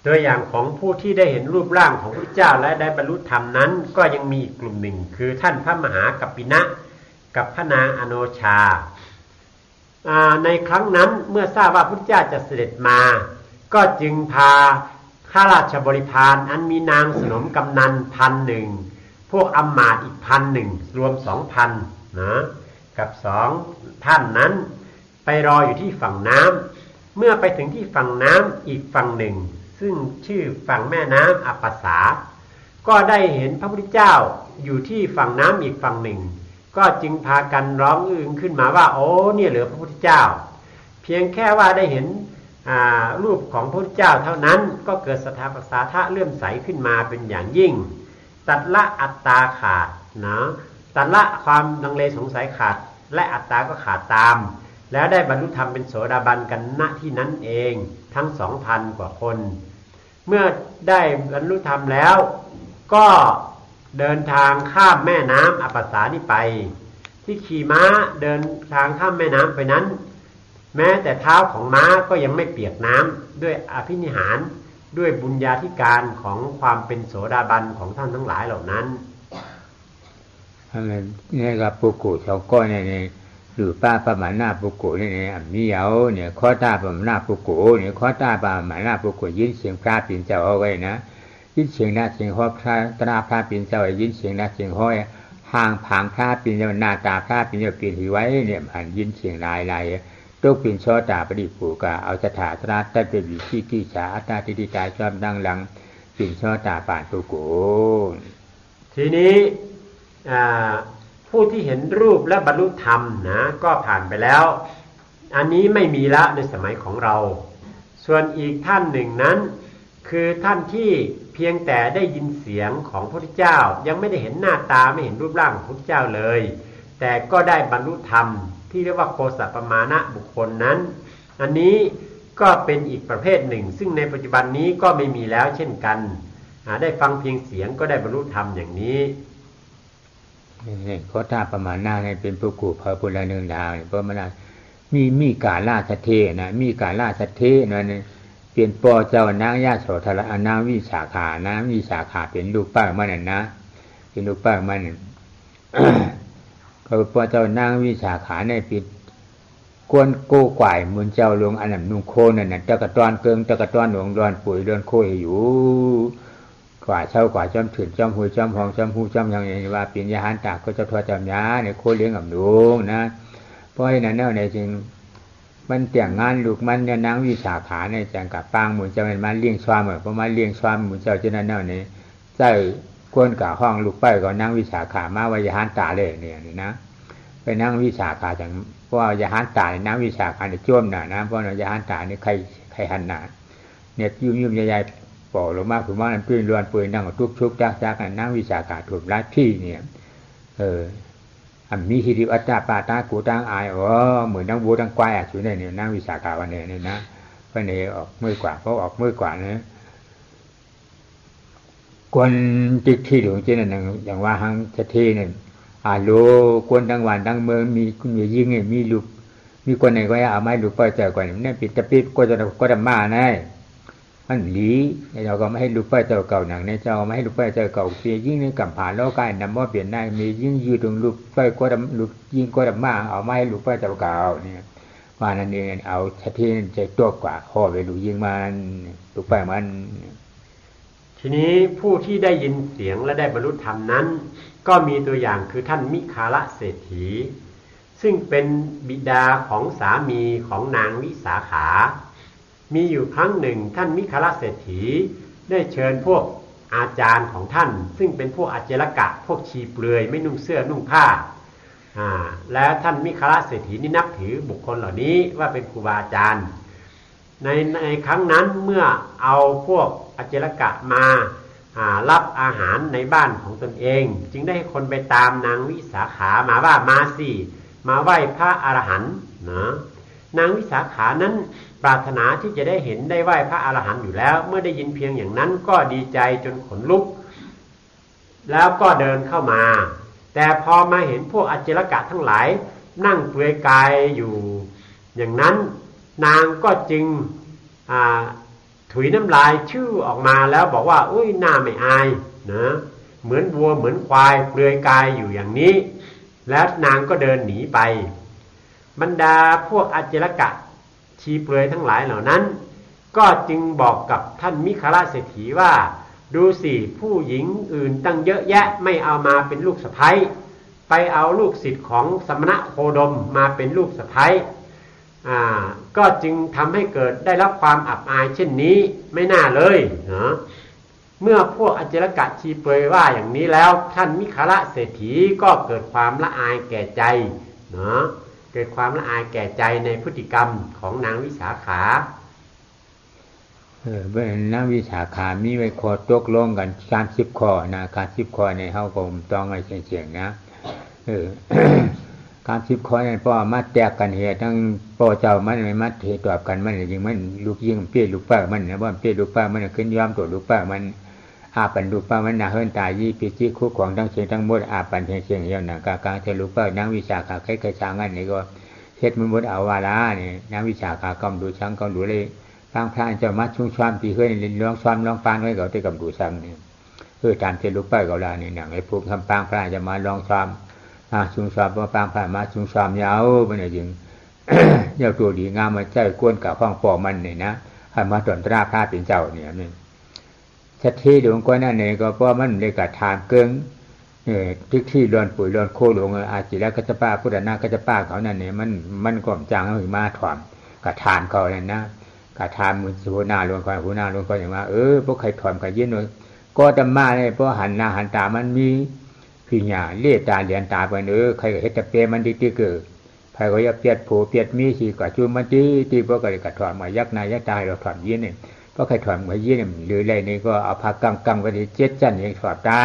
ตัวอย่างของผู้ที่ได้เห็นรูปร่างของพระเจ้าและได้บรรลุธรรมนั้นก็ยังมีอีกกลุ่มหนึ่งคือท่านพระมหากัปปินะกับพระนางอโนชาในครั้งนั้นเมื่อทราบว่าพระพุทธเจ้าจะเสด็จมาก็จึงพาข้าราชบริพารอันมีนางสนมกำนัน1,000พวกอำมาตย์อีก1,000รวม 2,000 นะกับ2ท่านนั้นไปรออยู่ที่ฝั่งน้ำเมื่อไปถึงที่ฝั่งน้ำอีกฝั่งหนึ่งซึ่งชื่อฝั่งแม่น้ำอปัสสาก็ได้เห็นพระพุทธเจ้าอยู่ที่ฝั่งน้ำอีกฝั่งหนึ่งก็จึงพากันร้องอึ้งขึ้นมาว่าโอ้เนี่ยเหลือพระพุทธเจ้าเพียงแค่ว่าได้เห็นรูปของพระพุทธเจ้าเท่านั้นก็เกิดศรัทธาปัสสาทะเลื่อมใสขึ้นมาเป็นอย่างยิ่งตัดละอัตตาขาดนะตัดละความลังเลสงสัยขาดและอัตตาก็ขาดตามแล้วได้บรรลุธรรมเป็นโสดาบันกันณที่นั้นเองทั้ง 2,000 กว่าคนเมื่อได้บรรลุธรรมแล้วก็เดินทางข้ามแม่น้ำอปัสสานี้ไปที่ขี่ม้าเดินทางข้ามแม่น้ำไปนั้นแม้แต่เท้าของม้าก็ยังไม่เปียกน้ำด้วยอภินิหารด้วยบุญญาธิการของความเป็นโสดาบันของท่านทั้งหลายเหล่านั้นนี่กับปุกุชาวก้อยเนี่ยหรือป้าประมาณหน้าปุกุเนี่ยมีเอาเนี่ยข้อตาประมาณหน้าปุกุเนี่ยข้อตาประมาณหน้าปุกุยินเสียงพระปิ่นเจ้าเอาไว้นะยินเสียงหน้าเสียงห้อพระตราพระปิ่นเจ้ายินเสียงหน้าเสียงห้อยห่างผางพระปิ่นเจ้าหน้าตาพระปิ่นเจ้าปิ่นถือไว้เนี่ยผ่านยินเสียงลายตกปิ่นชั่วตาปฏิผูกเอาสถาตราตัดเป็นวิธีที่ฉาอัตตาที่ตายชอบดังหลังปิ่นชั่วตาป่านปุกุทีนี้ผู้ที่เห็นรูปและบรรลุธรรมนะก็ผ่านไปแล้วอันนี้ไม่มีละในสมัยของเราส่วนอีกท่านหนึ่งนั้น คือท่านที่เพียงแต่ได้ยินเสียงของพระพุทธเจ้ายังไม่ได้เห็นหน้าตาไม่เห็นรูปร่างของพระพุทธเจ้าเลยแต่ก็ได้บรรลุธรรมที่เรียกว่าโคสัปปมานะบุคคลนั้นอันนี้ก็เป็นอีกประเภทหนึ่งซึ่งในปัจจุบันนี้ก็ไม่มีแล้วเช่นกันได้ฟังเพียงเสียงก็ได้บรรลุธรรมอย่างนี้นี่โคตาประมาณหน้าในเป็นผู้กูพระพุทธเนื้อดาวเพราะมันมีการล่าสะเทนะมีการล่าสะเทนั่นเปลี่ยนปอเจ้านางยาโสธรนางวิสาขานะวิสาขาเป็นลูกป้ามันนะเป็นลูกป้ามันก็ปอเจ้านางวิสาขาในปิดกวนโก้กวายมุนเจ้าลงอันนั้นนุ่งโคนั่นน่ะตะกะตอนเกิงตะกะตอนหลวงดอนปุ๋ยดอนโคอยู่กว่าเช่ากว่าจอมถืนจอมหุยจอมหองจอมหูจอมอย่างนี้ว่าปิญญาหันตาก็จะทวดจำยาในโคเลี้ยงกับลุงนะเพราะฉะนั้นเนี่ยในจริงมันแต่งงานลูกมันเนี่ยนางวิสาขาในจังกับปางหมุนเจ้าเป็นมาเลี้ยงซ้อมเพราะมาเลี้ยงซ้อมหมุนเจ้าเจ้านั่นเนี่ยนี่เจ้ากวนกับห้องลูกไปก็นางวิสาขามาวิญญาหันตาเลยเนี่ยนี่นะไปนั่งวิสาขาจังเพราะวิญญาหันตาในนางวิสาขาในจ้วมหนานะเพราะวิญญาหันตาในใครหันหนาเนี่ยยุ่มใหญ่ปอกลงมาคือว่ามันปืนล้วนปืนนั่งทุบชุบจักกันนั่งวิสาขาถูกร้ายพี่เนี่ยมีฮิริอัตตาปาตากูตังอายเหมือนนั่งวัวนั่งควายอยู่เนี่ยนั่งวิสาขาวันนี้นะพระเนออกมือกว่าเขาออกมือกว่านะกวนจิตที่หลวงเจนั่นอย่างว่าหังเทเนี่ยโลกวนทั้งวันทั้งเมืองมียิ่งมีลูกมีคนไหนก็เอาไม้ลูกไปเจอก่อนนี่ปิดตะปิดก็จะมาแน่มันหลีเราก็ไม่ให้ลูกไปเจ้าเก่าหนังในเจ้าไม่ให้ลูกไปเจ้าเก่าเพียยิ่งในกำผ่านแล้วกายนำว่าเปลี่ยนได้มียิ่งยืดตรงลูกไปก็ดำลูกยิ่งก็ดำมาเอาไม่ให้ลูกไปเจ้าเก่าเนี่ยว่านั่นเองเอาชัดเจนใจตัวกว่าข้อไปลูกยิ่งมันลูกไปมันทีนี้ผู้ที่ได้ยินเสียงและได้บรรลุธรรมนั้นก็มีตัวอย่างคือท่านมิคาละเศรษฐีซึ่งเป็นบิดาของสามีของนางวิสาขามีอยู่ครั้งหนึ่งท่านมิคาละเศรษฐีได้เชิญพวกอาจารย์ของท่านซึ่งเป็นพวกอาเจรกะพวกชีเปลือยไม่นุ่งเสื้อนุ่งผ้าแล้วท่านมิคาละเศรษฐีนี่นับถือบุคคลเหล่านี้ว่าเป็นครูบาอาจารย์ในครั้งนั้นเมื่อเอาพวกอาเจรกะมารับอาหารในบ้านของตนเองจึงได้ให้คนไปตามนางวิสาขามาว่ามาสิมาไหว้พระอรหันต์นะนางวิสาขานั้นปรารถนาที่จะได้เห็นได้ไหว้พระอรหันต์อยู่แล้วเมื่อได้ยินเพียงอย่างนั้นก็ดีใจจนขนลุกแล้วก็เดินเข้ามาแต่พอมาเห็นพวกอาเจรกะทั้งหลายนั่งเปลือยกายอยู่อย่างนั้นนางก็จึงถุยน้ำลายชื่อออกมาแล้วบอกว่าอุ้ยหน้าไม่อายนะเหมือนวัวเหมือนควายเปลือยกายอยู่อย่างนี้แล้วนางก็เดินหนีไปบรรดาพวกอาเจรกะชีเปลือยทั้งหลายเหล่านั้นก็จึงบอกกับท่านมิคาละเศรษฐีว่าดูสิผู้หญิงอื่นตั้งเยอะแยะไม่เอามาเป็นลูกสะใภ้ไปเอาลูกศิษย์ของสมณะโคดมมาเป็นลูกสะใภ้ก็จึงทำให้เกิดได้รับความอับอายเช่นนี้ไม่น่าเลยนะเมื่อพวกอาเจรกะชีเปลือยว่าอย่างนี้แล้วท่านมิคาละเศรษฐีก็เกิดความละอายแก่ใจนะเกิดความละอายแก่ใจในพฤติกรรมของนางวิสาขาเมื่อนางวิสาขามีไว้คอตกลงกันการ10ข้อนะการ10ข้อในเฮาก็ต้องให้เสียงนะการ10ข้อนั้นเพราะมาแตกกันเหตุทั้งพ่อเจ้ามันไม่มาเหตุตอบกันมันจริงมันลูกยิงเปี้ยลูกป้ามันนะบ่เปี้ยลูกป้ามันขึ้นยอมตัวลูกป้ามันปันลูกป้ามันน่ะเฮิ่นตายยี่ปีจี้คู่ของทั้งเสียงทั้งหมดปันเสียงเฮียวน่ะกลางเทลูกป้านางวิสาขาใครๆสร้างงั้นนี่ก็เฮ็ดมันหมดเอาว่าละนี่นางวิสาขากำดูชังกำดูเลยทางพระเจ้ามาชุ่มช้ำที่เคยร้องซ้ำร้องฟังไว้เขาได้กำดูชังนี่ตามเทลูกป้าเขาละนี่หนังไอ้ภูมิคำปางพระจะมาร้องซ้ำชุ่มช้ำว่าปางพระมาชุ่มช้ำยาวมันจริงยาวตัวดีงามมาใจกวนกับห้องปอมันนี่นะให้มาตนตราพระเป็นเจ้าเนี่ยนี่ชัดที่ดวงก้อนนั่นเองก็เพราะมันเลยกระทานเกิงทิกที่ร้อนปุ๋ยร้อนโคหลวงอาจิแล้วก็จะป้าพุทธนาก็จะป้าเขานั่นเนี่ยมันก่อมจางให้มาถ่อมกระทานเขาเนี่ยนะกระทานมือหัวหน้าล้วนคอยหัวหน้าล้วนคอยอย่างว่าพวกใครถ่อมใครยื่นเลยก็จะมาเลยเพราะหันหน้าหันตามันมีพิญญาเลี้ยตาเหรียญตาไปใครก็เฮ็ดแต่เปรมันดีๆเกิดใครก็ยับเปียดโผเปียดมีสีกว่าจุมันตีพวกก็เลยกระถ่อมมายักหน้ายักตาเราถ่อมยื่นเนี่ย เพราะใครถอดหัวยี่เนี่ยหรืออะไรนี่ก็เอาผ้ากังไปที่เจ็ดจันยังถอดตา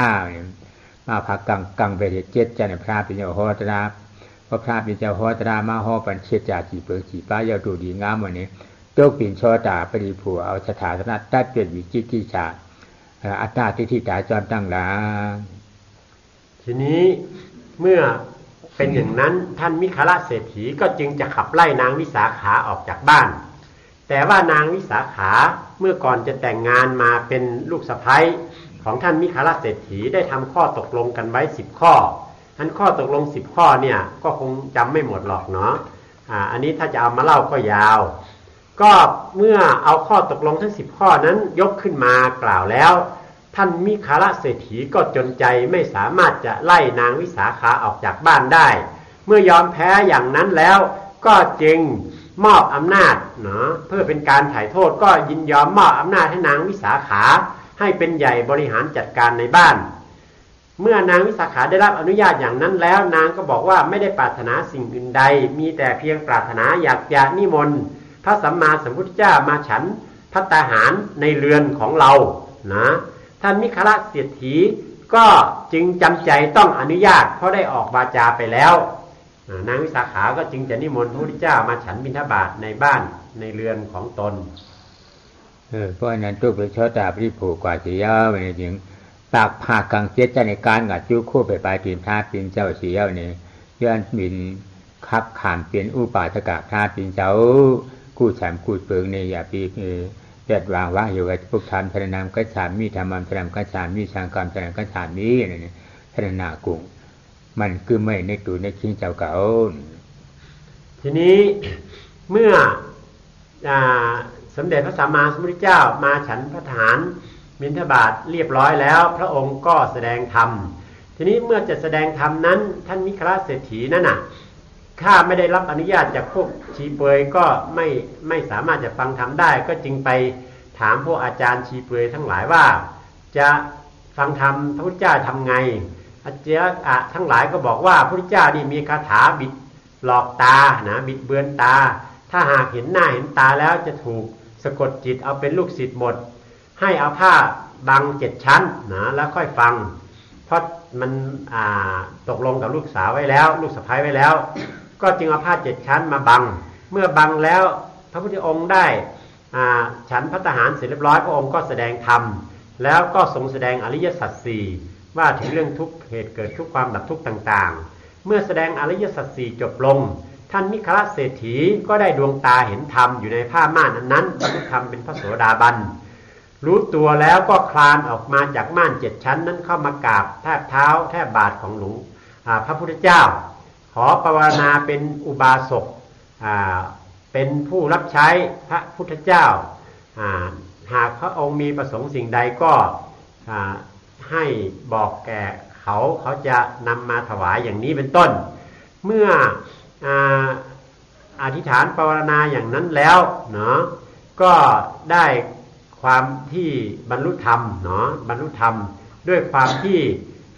มาผ้ากังไปที่เจ็ดจันพระเป็นเจ้าโหตราพระพระเป็นเจ้าโหตรามาห่อปันเชิดจ่าจีเปิงจีป้ายาวดูดีงามวันนี้โจกปิ่นชอตาปริผูเอาสถานะตัดเปลี่ยนวิจิตที่ชาอัตตาที่ตาจอมตั้งหลาทีนี้เมื่อเป็นอย่างนั้นท่านมิคละเศรษฐีก็จึงจะขับไล่นางวิสาขาออกจากบ้านแต่ว่านางวิสาขาเมื่อก่อนจะแต่งงานมาเป็นลูกสะใภ้ของท่านมิคละเศรษฐีได้ทำข้อตกลงกันไว้10ข้อท่านข้อตกลง10ข้อเนี่ยก็คงจำไม่หมดหรอกเนาะอันนี้ถ้าจะเอามาเล่าก็ยาวก็เมื่อเอาข้อตกลงทั้ง10ข้อนั้นยกขึ้นมากล่าวแล้วท่านมิคละเศรษฐีก็จนใจไม่สามารถจะไล่นางวิสาขาออกจากบ้านได้เมื่อยอมแพ้อย่างนั้นแล้วก็จึงมอบอำนาจเนาะเพื่อเป็นการถ่ายโทษก็ยินยอมมอบอำนาจให้นางวิสาขาให้เป็นใหญ่บริหารจัดการในบ้านเมื่อนางวิสาขาได้รับอนุญาตอย่างนั้นแล้วนางก็บอกว่าไม่ได้ปรารถนาสิ่งอื่นใดมีแต่เพียงปรารถนาอยากจะนิมนต์พระสัมมาสัมพุทธเจ้ามาฉันภัตตาหารในเรือนของเรานะท่านมิคละเศรษฐีก็จึงจำใจต้องอนุญาตเพราะได้ออกวาจาไปแล้วนางวิสาขาก็จึงจะนิมนต์พระพุทธเจ้ามาฉันบิณฑบาตในบ้านในเรือนของตนเพราะนั้นตู้ไปชอตาปริผูกว่าเสียไปในถึงปากผากังเจ็ดในการกัดจุคู่ไปปลายตีนท่าปีนเจ้าเสียนี่ย้อนบินคับขามเปลี่ยนอุปาทกะท่าปีนเจ้ากู้แฉมกู้เปิงในอย่าปีเด็ดวางว่าอยู่กับพวกธรรมพระนามกัจฉามิธรรมังพระนามกัจฉามิชังกรรมพระนามกัจฉามินี่พระนากุ้งมันคือไม่ในตัวในคิงเจ้าเก่าทีนี้เมื่อสมเด็จพระสัมมาสัมพุทธเจ้ามาฉันพระทหารบิณฑบาตเรียบร้อยแล้วพระองค์ก็แสดงธรรมทีนี้เมื่อจะแสดงธรรมนั้นท่านมิคละเศรษฐีนั่นน่ะข้าไม่ได้รับอนุญาตจากพวกชีเปยก็ไม่สามารถจะฟังธรรมได้ก็จึงไปถามพวกอาจารย์ชีเปยทั้งหลายว่าจะฟังธรรมพระพุทธเจ้าทำไงอาจารย์ทั้งหลายก็บอกว่าพระพุทธเจ้านี่มีคาถาบิดหลอกตานะบิดเบือนตาถ้าหากเห็นหน้าเห็นตาแล้วจะถูกสะกดจิตเอาเป็นลูกศิษย์หมดให้เอาผ้าบัง7 ชั้นนะแล้วค่อยฟังเพราะมันตกลงกับลูกสาวไว้แล้วลูกสะใภ้ไว้แล้วก็จึงเอาผ้า7 ชั้นมาบังเมื่อบังแล้วพระพุทธองค์ได้ฉันภัตตาหารเสร็จเรียบร้อยพระองค์ก็แสดงธรรมแล้วก็ทรงแสดงอริยสัจ4ว่าถึงเรื่องทุกเหตุเกิดทุกความดับทุกต่างๆเมื่อแสดงอริยสัจ4จบลงท่านมิคละเศรษฐีก็ได้ดวงตาเห็นธรรมอยู่ในผ้าม่านนั้นบรรลุธรรมเป็นพระโสดาบันรู้ตัวแล้วก็คลานออกมาจากม่าน7 ชั้นนั้นเข้ามากราบแทบเท้าแทบบาทของหลวงพระพุทธเจ้าขอภาวนาเป็นอุบาสกเป็นผู้รับใช้พระพุทธเจ้าหากพระองค์มีประสงค์สิ่งใดก็ให้บอกแก่เขาจะนำมาถวายอย่างนี้เป็นต้นเมื่ออธิษฐานภาวนาอย่างนั้นแล้วเนาะก็ได้ความที่บรรลุธรรมเนาะบรรลุธรรมด้วยความที่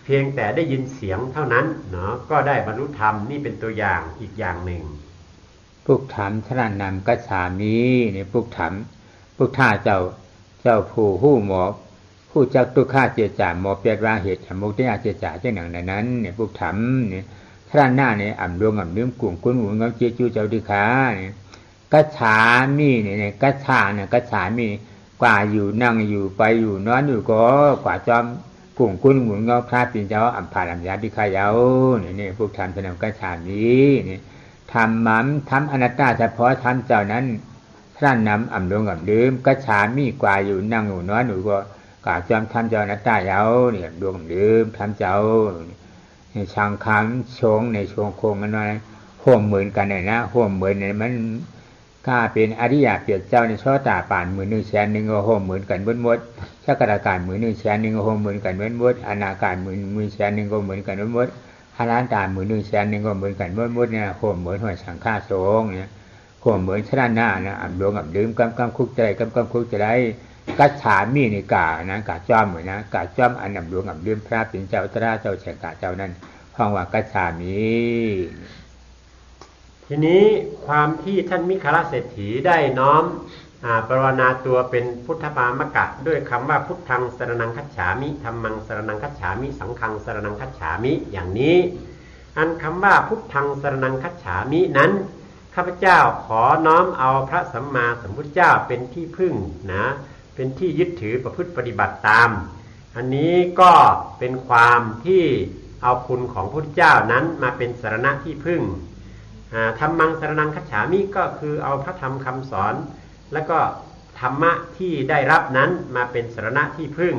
เพียงแต่ได้ยินเสียงเท่านั้นเนาะก็ได้บรรลุธรรมนี่เป็นตัวอย่างอีกอย่างหนึ่งพวกถามท่านนำกัจฉามินี่พวกถามพวกท่าเจ้าผู้หู้หมอผู้จักตุฆ่าเจจ่าหมอเปียดว่าเหตุมุติอาเจจ่าเจ้าหนังนั้นเนี่ยพวกถามเนี่ยท่านหน้าเนี่ยอ่ำดวงอ่ำลืมกลุ่มกุ้นหุ่นเงาเจียจูเจ้าดีขาเนี่ยกัจฉามิเนี่ยกัจฉาเนี่ยกัจฉามิกว่าอยู่นั่งอยู่ไปอยู่นอนอยู่ก็กว่าจอมกลุ่มกุ้นหุ่นเงาพระปิ่นเจ้าอ่ำผ่านอ่ำยาดีขายาวเนี่ยพวกทำเป็นกัจฉามิเนี่ยทำมั่มทำอนัตตาเฉพาะทำเจ้านั้นท่านนำอ่ำดวงอ่ำลืมกัจฉามิกว่าอยู่นั่งอยู่นอนอยู่ก็กว่าจอมทำเจ้าอนัตตายาวเนี่ยดวงอ่ำลืมทำเจ้าช่างคำชงในช่วงโคงกันหน่อยห่วมเหมือนกันเนี่ยนะห่วมเหมือนเนี่ยมันกล้าเป็นอริยะเปรียบเจ้าในช่อตาป่าน11,000,000ก็ห่วมเหมือนกันหมดชักราการ11,000,000ก็ห่วมเหมือนกันหมดอนาการ11,000,000ก็เหมือนกันหมดฮาลานตา11,000,000ก็เหมือนกันหมดเนี่ยห่วมเหมือนหัวสังฆาชงเนี่ยห่วมเหมือนชนะหน้านะอ่ำดวงอ่ำลืมกำคุกใจกำคุกจะได้กัจฉามิในกานะกาจ้อมเหมือนนะกาจ้อมอันนำดวงอ่ำลืมพระเป็นเจ้าตราเจ้าเฉกาเจ้านั้นห้องว่ากัจฉามิทีนี้ความที่ท่านมิคละเศรษฐีได้น้อม ปรารถนาตัวเป็นพุทธมามกะด้วยคำว่าพุทธังสรณังคัจฉามิธัมมังสรณังคัจฉามิสังฆังสรณังคัจฉามิอย่างนี้อันคำว่าพุทธังสรณังคัจฉามินั้นข้าพเจ้าขอน้อมเอาพระสัมมาสัมพุทธเจ้าเป็นที่พึ่งนะเป็นที่ยึดถือประพฤติปฏิบัติตามอันนี้ก็เป็นความที่เอาคุณของพระพุทธเจ้านั้นมาเป็นสรณะที่พึ่งธัมมังสรณังคัจฉามิก็คือเอาพระธรรมคำสอนแล้วก็ธรรมะที่ได้รับนั้นมาเป็นสรณะที่พึ่ง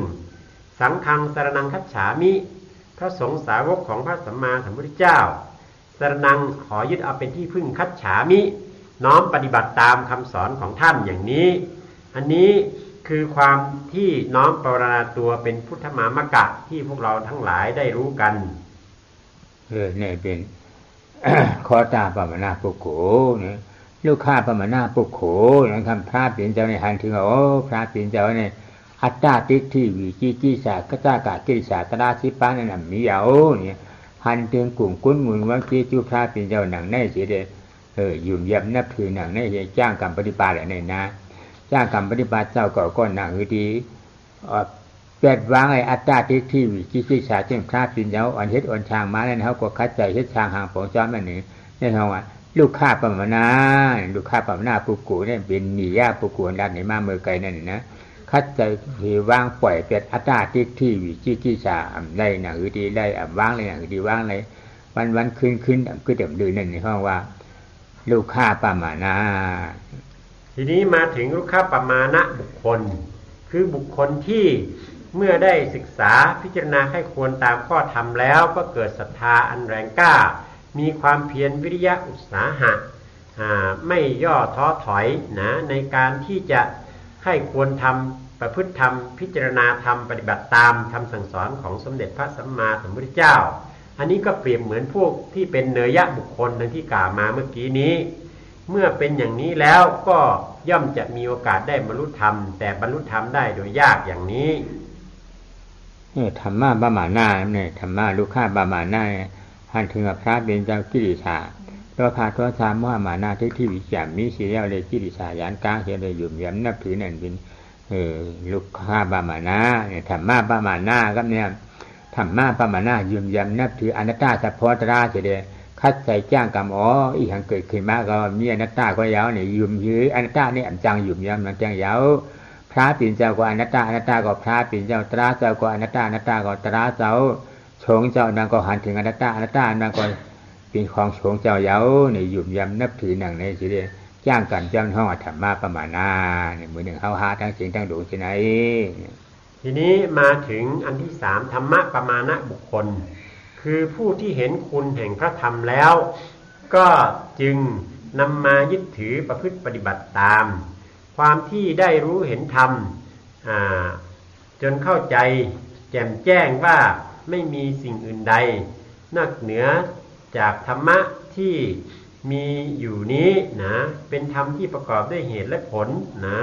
สังฆังสรณังคัจฉามิพระสงฆ์สาวกของพระสัมมาสัมพุทธเจ้าสรณังขอยึดเอาเป็นที่พึ่งคัจฉามิน้อมปฏิบัติตามคำสอนของท่านอย่างนี้อันนี้คือความที่น้อมปรารถนาตัวเป็นพุทธมามกะที่พวกเราทั้งหลายได้รู้กันเนี่ยเป็น ขอตาปมนาปุโขเนี่ยลูกข้าปมนาปุโขนะครับพระเปลี่ยนเจ้าในหันถึงโอ้พระเปลี่ยนเจ้าเนี่ยอัตตาติที่วิจิกิสากตากากิริสาตราสิปานั่นมีเอาเนี่ยหันถึงกลุ่มกุ้นมุนวังจีจูพระเปลี่ยนเจ้าหนังในเสียเด้ยุ่มยับนับถือหนังในจ้างกรรมปฏิบัติอะไรนะจ้างกรรมปฏิบัติเจ้าก็ก้อนหนังคือดีเปิดวางไอ้อัตตาติที่วิจิกิสาเช่นพระเปลี่ยนเจ้าอ่อนเฮ็ดอ่อนช่างมาแล้วเขาก็คัดใจเฮ็ดช่างห่างปองจอมนั่นนี่นี่เขาว่าลูกข้าปมนาลูกข้าปมนาปุกุเนี่ยเป็นนิยาปุกุดันในมาเมื่อไกลนั่นนะคัดใจที่วางปล่อยเป็นอัตตาที่วิจิกิสาได้หนังคือดีได้วางเลยหนังคือดีวางเลยวันขึ้นคือเดิมดื้อนั่นนี่เขาว่าลูกข้าปมานะทีนี้มาถึงลูกข้าปมานะบุคคลคือบุคคลที่เมื่อได้ศึกษาพิจารณาให้ควรตามข้อธรรมแล้วก็เกิดศรัทธาอันแรงกล้ามีความเพียรวิริยะอุตสาหะไม่ย่อท้อถอยนะในการที่จะให้ควรทำประพฤติธรรมพิจารณาธรรมปฏิบัติตามคำสั่งสอนของสมเด็จพระสัมมาสัมพุทธเจ้าอันนี้ก็เปรียบเหมือนพวกที่เป็นเนยยะบุคคลดังที่กล่าวมาเมื่อกี้นี้เมื่อเป็นอย่างนี้แล้วก็ย่อมจะมีโอกาสได้บรรลุธรรมแต่บรรลุธรรมได้โดยยากอย่างนี้เนี่ยธรรมะบามานาเนี่ยธรรมะลูกข้าบามานาหันถึงพระเป็นเจ้ากิริชาตัวพาตัวสามว่ามานาที่วิจารมีเสียเลยกิริชายานกลางเสียเลยยุ่มย้ำนับถือนั่นเป็นลูกข้าบามานาเนี่ยธรรมะบามานาครับเนี่ยธรรมะบามานายุ่มย้ำนับถืออนัตตาสัพพตราเสียเลยคัดใส่จ้างกรรมอีหังเกิดขึ้นมาก็มีอนัตตาก็ยาวเนี่ยยุ่มยื้ออนัตตาเนี่ยอันจังยุ่มย้ำมันจังยาวพระปิ่นเจ้าก็อนัตตาอนัตตาก็พระปิ่นเจ้าตราเจ้าก็อนัตตาอนัตตาก็ตราเจ้าชงเจ้านั่นก็หันถึงอนัตตาอนัตตานั่นก็เป็นของชงเจ้าเย้าเนี่ยยุ่มยำนับถือหนังในสิเดจ้างกันจ้างห้องธรรมะประมาณนาเนี่ยมือหนึ่งเขาหาทั้งเสียงทั้งดูที่ไหนทีนี้มาถึงอันที่สามธรรมะประมาณบุคคลคือผู้ที่เห็นคุณแห่งพระธรรมแล้วก็จึงนำมายึดถือประพฤติปฏิบัติตามความที่ได้รู้เห็นธรรมจนเข้าใจแจ่มแจ้งว่าไม่มีสิ่งอื่นใดนอกเหนือจากธรรมะที่มีอยู่นี้นะเป็นธรรมที่ประกอบด้วยเหตุและผลนะ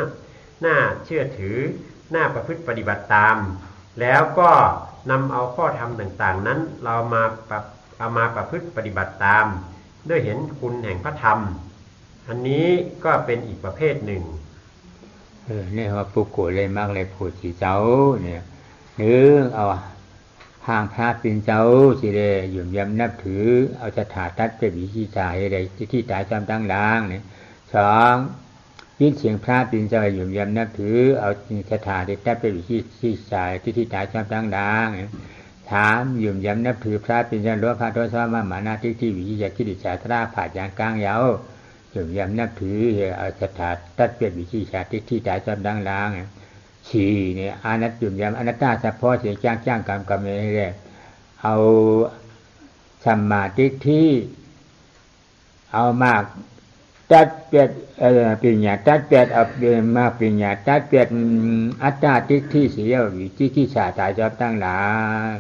น่าเชื่อถือน่าประพฤติปฏิบัติตามแล้วก็นำเอาข้อธรรมต่างๆนั้นเราเอามาประพฤติปฏิบัติตามด้วยเห็นคุณแห่งพระธรรมอันนี้ก็เป็นอีกประเภทหนึ่งเนี่ยว่าปุกโกเลยมากเลยผู้ที่เจ้าเนี่ยนึกเอาห่างพระเป็นเจ้าสิเดยุ่มยำนับถือเอาสถาตัดเป็นวิธีจ่ายอะไรที่ตายจำตั้งด่างเนี่ยสองยินเสียงพระเป็นเจ้ายุ่มยำนับถือเอาสถาตัดเป็นวิธีจ่ายที่ตายจำตั้งด่างถามยุ่มยำนับถือพระเป็นเจ้าล้วนพระตัวสมามานาที่วิธีจ่ายกิริสาตราผาดยางกลางเยายุ่มยำนับถือเอาสถาตัดเป็นวิธีจ่ายที่ตายจำตั้งด่างฉีเนี่ยอนัตยุ่มยำอนัตตาเฉพาะเสียจ้างกรรมไม่ได้เอาสัมมาทิฏฐิเอามากตัดเปียดปัญญาตัดเปียดเอามาปัญญาตัดเปียดอัตตาทิฏฐิเสียวิจิกิจฉาตายจอบตั้งหลาย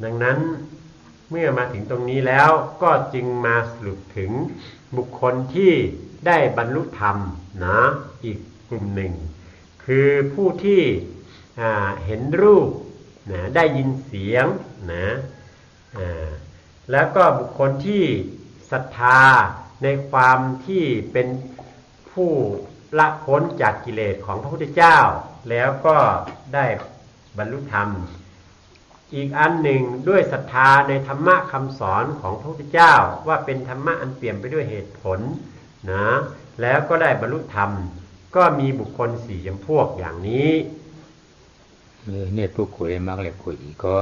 ดังนั้นเมื่อมาถึงตรงนี้แล้วก็จึงมาสรุปถึงบุคคลที่ได้บรรลุธรรมนะอีกกลุ่มหนึ่งคือผู้ที่เห็นรูปนะได้ยินเสียงนะแล้วก็บุคคลที่ศรัทธาในความที่เป็นผู้ ละพ้นจากกิเลสของพระพุทธเจ้าแล้วก็ได้บรรลุธรรมอีกอันหนึ่งด้วยศรัทธาในธรรมะคำสอนของพระพุทธเจ้าว่าเป็นธรรมะอันเปี่ยมไปด้วยเหตุผลนะแล้วก็ได้บรรลุธรรมก็มีบุคคลสี่จำพวกอย่างนี้เนี่ยผู้คุยมากเลยคุยก็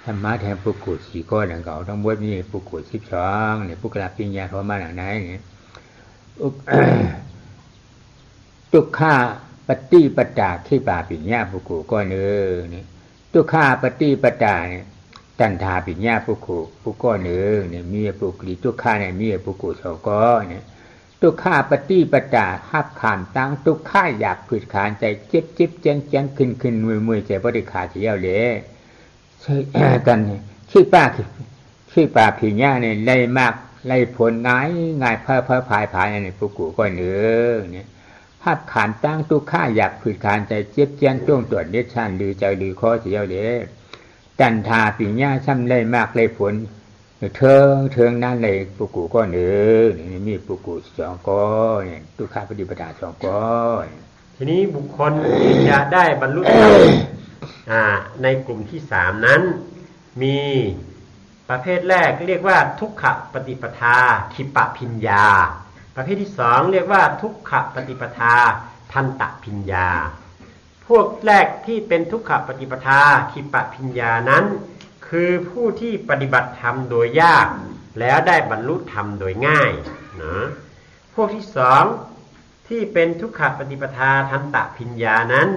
ธรรมะแทนผู้คุยสี่ก็ดังเก่าทั้งหมดนี่ผู้คุย12เนี่ยผู้กราบปิญญาเขามาหนังไหนเนี่ยทุกข้าปฏิปตาที่ป่าปิญญาผู้คุยก็เนื้อเนี่ยทุกข้าปฏิปตาเนี่ยตัณหาปิญญาผู้คุยผู้ก็เนื้อเนี่ยมีผู้กรีทุกข้าเนี่ยมีผู้คุยสองก็เนี่ยทุกข้าปฏิปตาหับขานตั้งทุกข้าอยากผืดขานใจเจ็บเจ็บเจนเจนขึ้นมือใจบริขาดเสียเลยกันชื่อป้าผีญ่าเนี่ยไล่มากไล่ผลง่ายเพ้อพายในปุกุก็เนื้อเนี่ยหับขานตั้งทุกข้าอยากผืดขานใจเจ็บเจนจ้วงตรวจเนชชันหรือใจหรือคอเสียเลยตัณหาผีญ่าซ้ำไล่มากไล่ผลเทิงนั่นเลยปุกุก็เนื้อนี่มีปุกุสองก้อนทุกข้าปฏิปทาสองก้อนทีนี้บุคคลที่จะได้บรรลุธรรมในกลุ่มที่3นั้นมีประเภทแรกเรียกว่าทุกขปฏิปทาขิปพิญญาประเภทที่2เรียกว่าทุกขปฏิปทาทันตพิญญาพวกแรกที่เป็นทุกขปฏิปทาขิปพิญญานั้นคือผู้ที่ปฏิบัติธรรมโดยยากแล้วได้บรรลุธรรมโดยง่ายนะพวกที่2ที่เป็นทุกขปฏิปทาทันตพิญญานั้น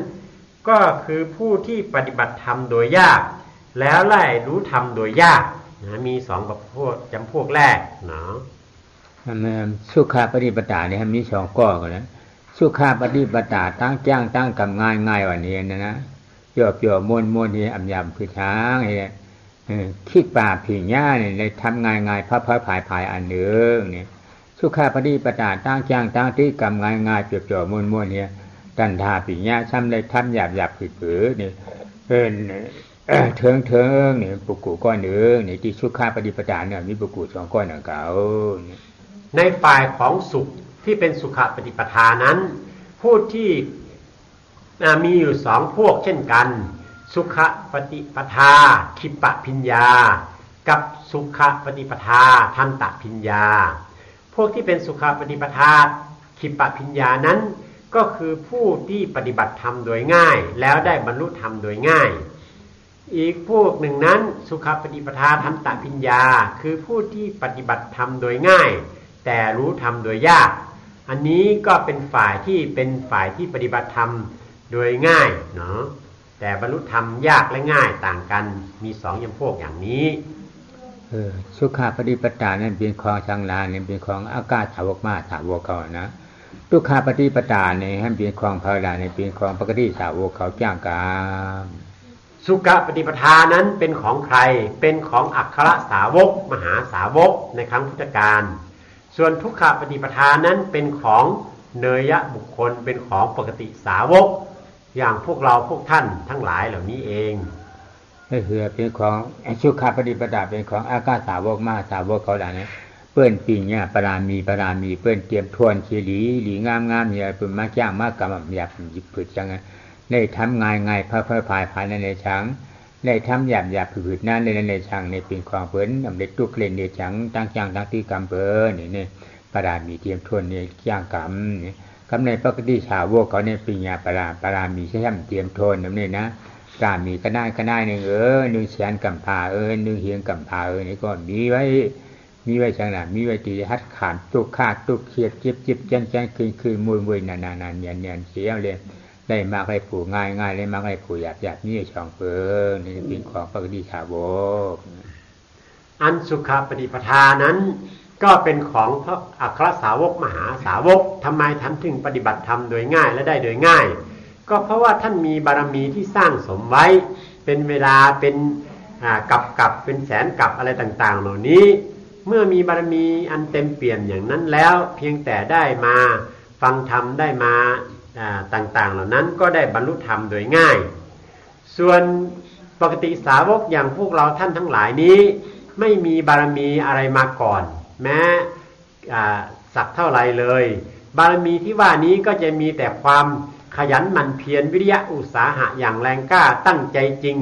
ก็คือผู้ที่ปฏิบัติธรรมโดยยากแล้วได้รู้ธรรมโดยยากนะมี2ประเภทจำพวกแรกเนาะสุขาปฏิปทาเนี่ยมี2ข้อกันนะสุขาปฏิปทาตั้งจ้างตั้งกำง่ายวันนี้นะย่อมวนที่อัญญามคือช้างเนี่ยคิดป่าผีญ่าเนี่ยในทำง่ายเพ้อพายอันหนึ่งเนี่ยสุขาปฏิปทาตั้งจ้างตั้งที่กำง่ายย่อมวนเนี่ยตัณหาปิญญาช้ำเลยทำหยาบผือนี่เทิงนี่ปุกุก้อนหนึ่งนี่ที่สุขาปฏิปทาเนี่ยมีปุกุ2ก้อนเก่าในฝ่ายของสุขที่เป็นสุขปฏิปทานั้นผู้ที่มีอยู่2พวกเช่นกันสุขปฏิปทาขิปพิญญากับสุขปฏิปทาทันตพิญญาพวกที่เป็นสุขปฏิปทาขิปพิญญานั้นก็คือผู้ที่ปฏิบัติธรรมโดยง่ายแล้วได้บรรลุธรรมโดยง่ายอีกพวกหนึ่งนั้นสุขปฏิปทาทันตพิญญาคือผู้ที่ปฏิบัติธรรมโดยง่ายแต่รู้ธรรมโดยยากอันนี้ก็เป็นฝ่ายที่ปฏิบัติธรรมโดยง่ายเนาะแต่บรรลุธรรมยากและง่ายต่างกันมี2จำพวกอย่างนี้สุขาปฏิปทานั้นเป็นของชังลานเป็นของอากาศถาวกมาถาวกเขานะทุกขาปฏิปทาเนี่ยให้เป็นของพระราเนี่ยเป็นของปกติสาวกเขาจ้างกามสุขปฏิปทานั้นเป็นของใครเป็นของอัครสาวกมหาสาวกในครั้งพุทธกาลส่วนทุกขปฏิปทานั้นเป็นของเนยบุคคลเป็นของปกติสาวกอย่างพวกเราพวกท่านทั้งหลายเหล่านี้เองก็คือเป็นของสุขปฏิปทาเป็นของอากาศสาวกมาสาวกเขาเนี่ยเปิ้นปิงเนี่ยปรามีเปิ้นเตรียมทวนชีหลีงามเนี่ยเปิ้นมาจ้างมากำหยับหยิบผืดจังได้ทำง่ายเพ้อพายในช้างได้ทำหยาบผืดนั่นในช้างในเป็นของเปิ้นอำเร็จตุกเล่นในช้างตั้งจ้างตั้งที่กำเปิ้นนี่ปรามีเตรียมทวนเนี่ยจ้างกำนี่กำในปกติสาวกเขาเนี่ยปิงเนี่ยปรามีใช้ทำเตรียมทวนนั่นนี่นะกามีก็ได้นึงนึงแสนกำพานึงเฮียงกำพานี่ก็มีไว้จังน่ะมีไว้ที่หัดขานตุกขาดตุกเขียดจิบจันคือมวยนานเนียนเสียเลยได้มากให้ผู้ง่ายได้มากให้ผู้หยาบนี่ช่องเปิ้นนี่เป็นของปกติสาวกอันสุขปฏิปทานั้นก็เป็นของพระอัครสาวกมหาสาวกทำไมท่านถึงปฏิบัติธรรมโดยง่ายและได้โดยง่ายก็เพราะว่าท่านมีบารมีที่สร้างสมไว้เป็นเวลาเป็นกับเป็นแสนกับอะไรต่างๆเหล่านี้เมื่อมีบารมีอันเต็มเปี่ยมอย่างนั้นแล้วเพียงแต่ได้มาฟังธรรมได้มาต่างๆเหล่านั้นก็ได้บรรลุธรรมโดยง่ายส่วนปกติสาวกอย่างพวกเราท่านทั้งหลายนี้ไม่มีบารมีอะไรมาก่อนแม้สักเท่าไรเลย บารมีที่ว่านี้ก็จะมีแต่ความขยันหมั่นเพียรวิริยะอุตสาหะอย่างแรงกล้าตั้งใจจริง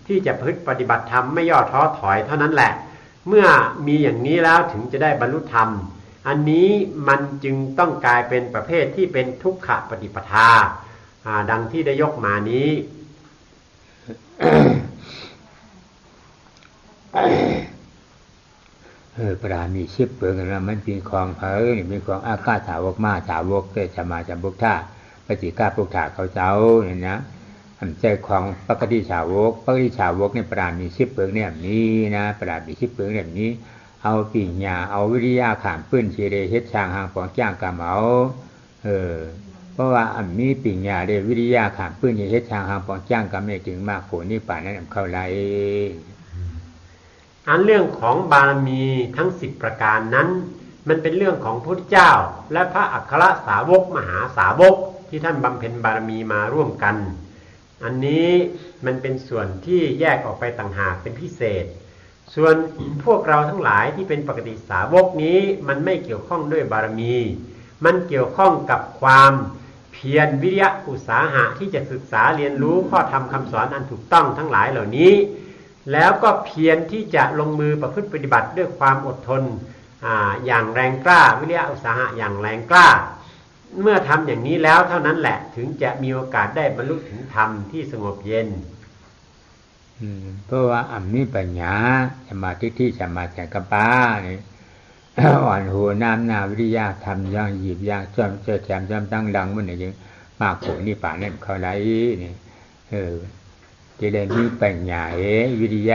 ที่จะประพฤติปฏิบัติธรรมไม่ย่อท้อถอยเท่านั้นแหละเมื่อมีอย่างนี้แล้วถึงจะได้บรรลุธรรมอันนี้มันจึงต้องกลายเป็นประเภทที่เป็นทุกขปฏิปทาดังที่ได้ยกมานี้ ปรามีชิบเปิงนะมันเป็นของนี่เป็นของอากาศสาวกมาสาวกเตชมาจำบุกท่าปฏิกาปุกถาเขาเจ้าเนี่ยนะอันใจของปกติสาวกเนี่ยปรามีชิบเปิงเนี่ยนี้นะปรามีชิบเปิงเนี่ยนี้เอาปิญญาเอาวิริยะขามปื้นเชเดเฮ็ดช่างหางปองจ้างกามเอาเพราะว่าอันมีปิญญาได้วิริยะขามปื้นเฮ็ดช่างหางปองจ้างกามไม่ถึงมากโขนี่ป่านนั้นเข้าไรอันเรื่องของบารมีทั้ง10ประการนั้นมันเป็นเรื่องของพระพุทธเจ้าและพระอัครสาวกมหาสาวกที่ท่านบำเพ็ญบารมีมาร่วมกันอันนี้มันเป็นส่วนที่แยกออกไปต่างหากเป็นพิเศษส่วนพวกเราทั้งหลายที่เป็นปกติสาวกนี้มันไม่เกี่ยวข้องด้วยบารมีมันเกี่ยวข้องกับความเพียรวิริยะอุตสาหะที่จะศึกษาเรียนรู้ข้อธรรมคำสอนอันถูกต้องทั้งหลายเหล่านี้แล้วก็เพียรที่จะลงมือประพฤติปฏิบัติด้วยความอดทนอย่างแรงกล้าวิริยะอุตสาหะอย่างแรงกล้าเมื่อทำอย่างนี้แล้วเท่านั้นแหละถึงจะมีโอกาสได้บรรลุถึงธรรมที่สงบเย็นเพราะว่าอันนี้ปัญญาสมาธิที่สมาธิกับป้านี่อ่อนหัวน้ำนาวิริยะทำย่างหยิบย่างจ้อมเจอแจมจ้ำตั้งดังมันอย่างมากโขนี่ป่านั่นเขาไรนี่จะได้มีปัญญาวิริย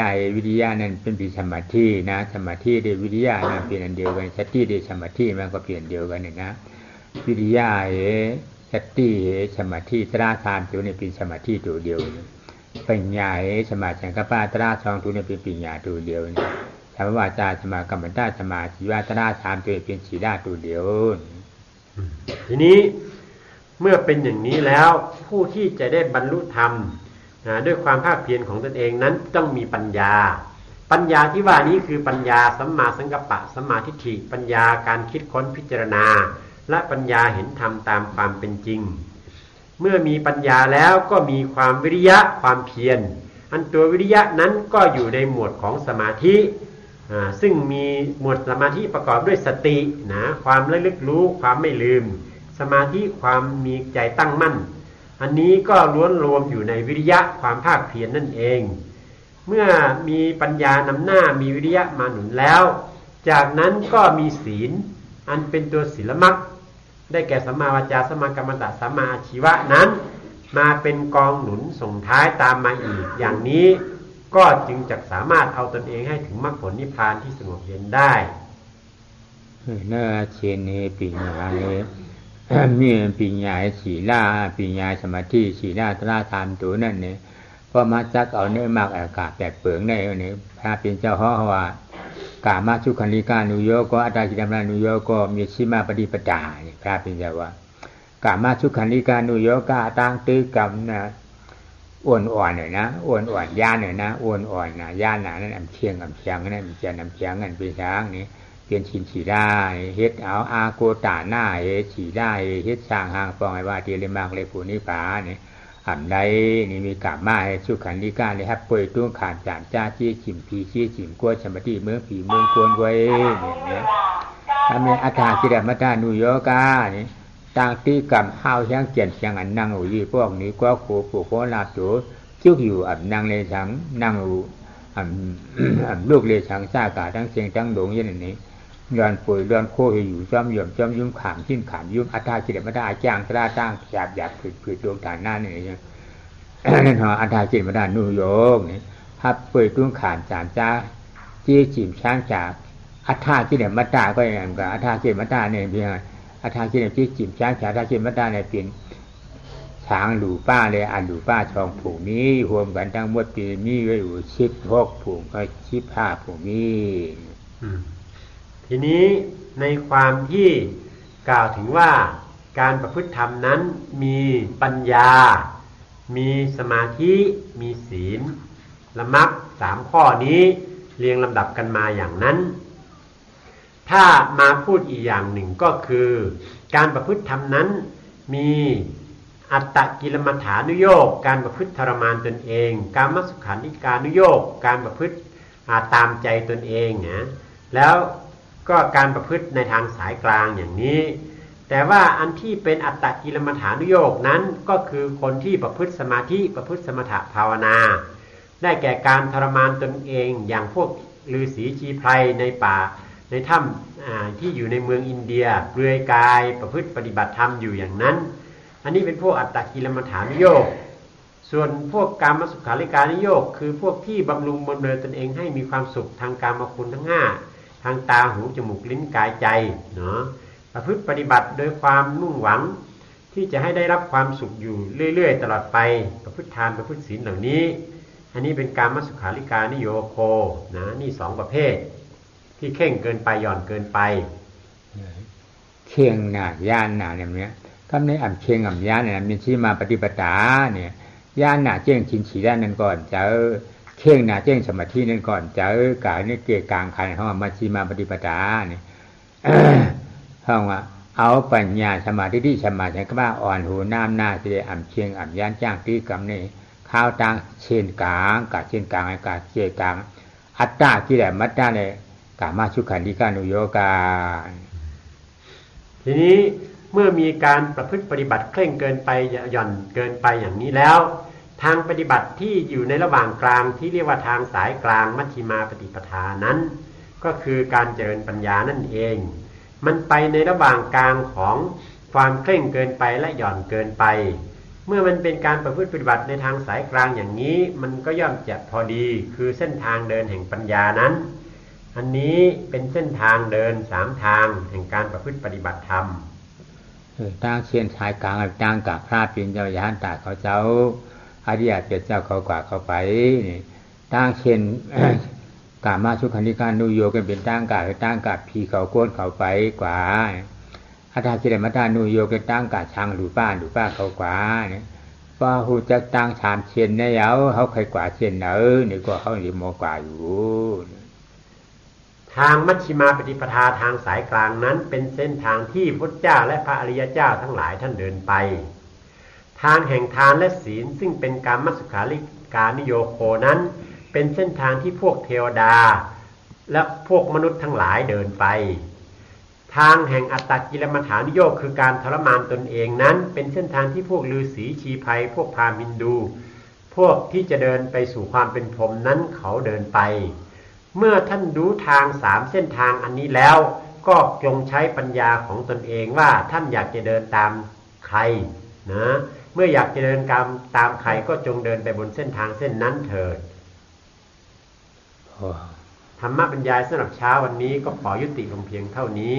ะนั่นเป็นปีสมาธินะสมาธิได้วิริยะนั่นเป็นอันเดียวกันสติได้สมาธิมันก็เปลี่ยนเดียวกันนี่นะวิริยะสติสมาธิตราทานตัวนี้เป็นสมาธิตัวเดียวปัญญาสมาสังกัปปะตราสองตัวนี้เป็นปัญญาตัวเดียวนี่ธรรมวาจาสมากัมมันตสมาชีวะตราสามตัวเป็นสีดาตัวเดียวทีนี้เมื่อเป็นอย่างนี้แล้วผู้ที่จะได้บรรลุธรรมด้วยความภาคเพียรของตนเองนั้นต้องมีปัญญาที่ว่านี้คือปัญญาสัมมาสังกัปปะสัมมาทิฏฐิปัญญาการคิดค้นพิจารณาและปัญญาเห็นธรรมตามความเป็นจริงเมื่อมีปัญญาแล้วก็มีความวิริยะความเพียรอันตัววิริยะนั้นก็อยู่ในหมวดของสมาธิซึ่งมีหมวดสมาธิประกอบด้วยสตินะความระลึกรู้ความไม่ลืมสมาธิความมีใจตั้งมั่นอันนี้ก็ล้วนรวมอยู่ในวิริยะความภาคเพียรนั่นเองเมื่อมีปัญญานำหน้ามีวิริยะมาหนุนแล้วจากนั้นก็มีศีลอันเป็นตัวศีลมรรคได้แก่สัมมาวาจาสัมมากัมมันตะสัมมาอาชีวะนั้นมาเป็นกองหนุนส่งท้ายตามมาอีกอย่างนี้ก็จึงจะสามารถเอาตนเองให้ถึงมรรคผลนิพพานที่สงบเย็นได้น่าเชนเนปิญญาเนมีปิญญาศีลาปิญญาสมาธิศีลาตระทานตัวนั่นเนี่ยพอมาจักเอาเนื้อมากอากาศแตกเปลืองได้เนี่ยพระเป็นเจ้าฮ้อว่ากามาสุขันลิกานุโยก็อัตตาจิตานุโยก็มีชิมาปฏิปทาเนี่ยพระเป็นเจ้าว่ากามาสุขันลิกานุโยก็ตั้งตื้อกรรมนะอ้วนอ่อนหน่อยนะอ้วนอ่อนย่านหน่อยนะอ้วนอ่อนนะย่านหนานั่นอำเชียงนั่นมันจะนำเชียงกันไปช้างนี่เปลี่ยนชินฉีได้เฮ็ดเอาอาโกตาหน้าฉีได้เฮ็ดสร้างหางฟองไอ้ว่าเตลิมากเลยผู้นิพพานนี่อันใดนี่มีกามาให้สุขันลิกาเลยครับป่วยตุ้งขานจามจ้าจี้จิมพีจี้จิมกัวสมติเมืองผีเมืองกวนไว้เนี่ยถ้ามีอัฏฐากิริมัตตานุโยกานี่ต่างตีกรรมห้าวช่างเจียนช่างอันนั่งอยู่พวกนี้ก็โคผู้โคลาบตัวคิ้วอยู่อันนั่งเลยช่างนั่งอยู่อันลูกเลยช่างซากาทั้งเสียงทั้งหลงอย่างนี้ย้อนป่วยย้อนโคอยู่จอมหย่อมจอมยุ่มขามชิ้นขามยุ่มอัฏฐากิริมัตตาจ้างตราตั้งหยาบหยาบผืดดวงฐานหน้านี่เนี่ยนั่นหออัฏฐากิริมัตตานุโยกนี่ถ้าป่วยตุ้งขานจามจ้าจี้จิมช้างจากอัฏฐากิริมัตตาก็อย่างกับอัฏฐากิริมัตตาเนี่ยเพียงอาทางที่เนี่ยที่จิมช้างฉาทาจิมมัตตาเนี่ยเป็นช้างหลูป้าเลยอันหลูป้าชองผูกนี้รวมกันทั้งหมดปีนี้ไว้อยู่16ผูกก็15ผูกนี้ทีนี้ในความที่กล่าวถึงว่าการประพฤติธรรมนั้นมีปัญญามีสมาธิมีศีลและมรรค3ข้อนี้เรียงลำดับกันมาอย่างนั้น ถ้ามาพูดอีกอย่างหนึ่งก็คือการประพฤติธรรมนั้นมีอัตตกิลมัฏฐานุโยคการประพฤติทรมานตนเองกามสุขานิการนุโยคการประพฤติตามใจตนเองนะแล้วก็การประพฤติในทางสายกลางอย่างนี้แต่ว่าอันที่เป็นอัตตกิลมัฏฐานุโยคนั้นก็คือคนที่ประพฤติสมาธิประพฤติสมถะภาวนาได้แก่การทรมานตนเองอย่างพวกฤาษีชีไพรในป่าในถ้ำที่อยู่ในเมืองอินเดียเปลือยกายประพฤติปฏิบัติธรรมอยู่อย่างนั้นอันนี้เป็นพวกอัตตกิลมัฏฐานุโยคส่วนพวกกามสุขาริการุโยคคือพวกที่บำรุงบำเรอตนเองให้มีความสุขทางกามคุณทั้ง5ทางตาหูจมูกลิ้นกายใจเนาะประพฤติปฏิบัติโดยความมุ่งหวังที่จะให้ได้รับความสุขอยู่เรื่อยๆตลอดไปประพฤติทานประพฤติศีลเหล่านี้อันนี้เป็นกามสุขาริการุโยโคนะนี่2ประเภทที่เข่งเกินไปหย่อนเกินไปเข่งหนาย่านหนาเนี่ยคำนี้อ่ำเข่งอ่ำย่านเนี่ยมีที่มาปฏิปทาเนี่ยย่านหนาเจ้งชินฉีด้านนั้นก่อนเจอเข่งหนาเจ้งสมาธินั้นก่อนเจอกายนี่เกี่ยกลางคันเขามาชีมาปฏิปทาเนี่ยเขาว่าเอาปัญญาสมาธิที่สมาธิก็ว่าอ่อนหูน้ำหน้าจะได้อ่ำเข่งอ่ำย่านจ้างที่กำนี่ข้าวตังเช่นกลางกาเช่นกลางอากาศเชี่ยกลางอัตตาที่แหลมมัดได้เลยกามาชุขันธิการุโยกาทีนี้เมื่อมีการประพฤติปฏิบัติเคร่งเกินไปหย่อนเกินไปอย่างนี้แล้วทางปฏิบัติที่อยู่ในระหว่างกลางที่เรียกว่าทางสายกลางมัชฌิมาปฏิปทานั้นก็คือการเจริญปัญญานั่นเองมันไปในระหว่างกลางของความเคร่งเกินไปและหย่อนเกินไปเมื่อมันเป็นการประพฤติปฏิบัติในทางสายกลางอย่างนี้มันก็ย่อมจะพอดีคือเส้นทางเดินแห่งปัญญานั้นอันนี้เป็นเส้นทางเดิน3ทางแห่งการประพฤติปฏิบัติธรรมตั้งเชียนชายกลางตั้งกับพระปิญญาญาณตาเขาเจ้าอริยเจ้าเจ้าเขากว่าเขาไปนี่ตั้งเชียนกามาชุขันธิการนุโยกันเป็นตั้งกับพีเขาโกนเขาไปกว่าอาตาจิเรมัตตานุโยกันตั้งกับช่างหรือป้าเขากว่าเนี่ยป้าหูจะตั้งชามเชียนเนี่ยเขาใครกว่าเชียนนี่ก็เขาดีโมกว่าอยู่ทางมัชฌิมาปฏิปทาทางสายกลางนั้นเป็นเส้นทางที่พุทธเจ้าและพระอริยเจ้าทั้งหลายท่านเดินไปทางแห่งทานและศีลซึ่งเป็นกามสุขาริการนิโยโคนั้นเป็นเส้นทางที่พวกเทวดาและพวกมนุษย์ทั้งหลายเดินไปทางแห่งอัตตกิลมัฏฐานุโยคคือการทรมานตนเองนั้นเป็นเส้นทางที่พวกฤาษีชีไพรพวกพราหมณ์ฮินดูพวกที่จะเดินไปสู่ความเป็นพรหมนั้นเขาเดินไปเมื่อท่านรู้ทาง3เส้นทางอันนี้แล้วก็จงใช้ปัญญาของตนเองว่าท่านอยากจะเดินตามใครนะเมื่ออยากจะเดินตามใครก็จงเดินไปบนเส้นทางเส้นนั้นเถิดธรรมบรรยายสำหรับเช้าวันนี้ก็ขอยุติลงเพียงเท่านี้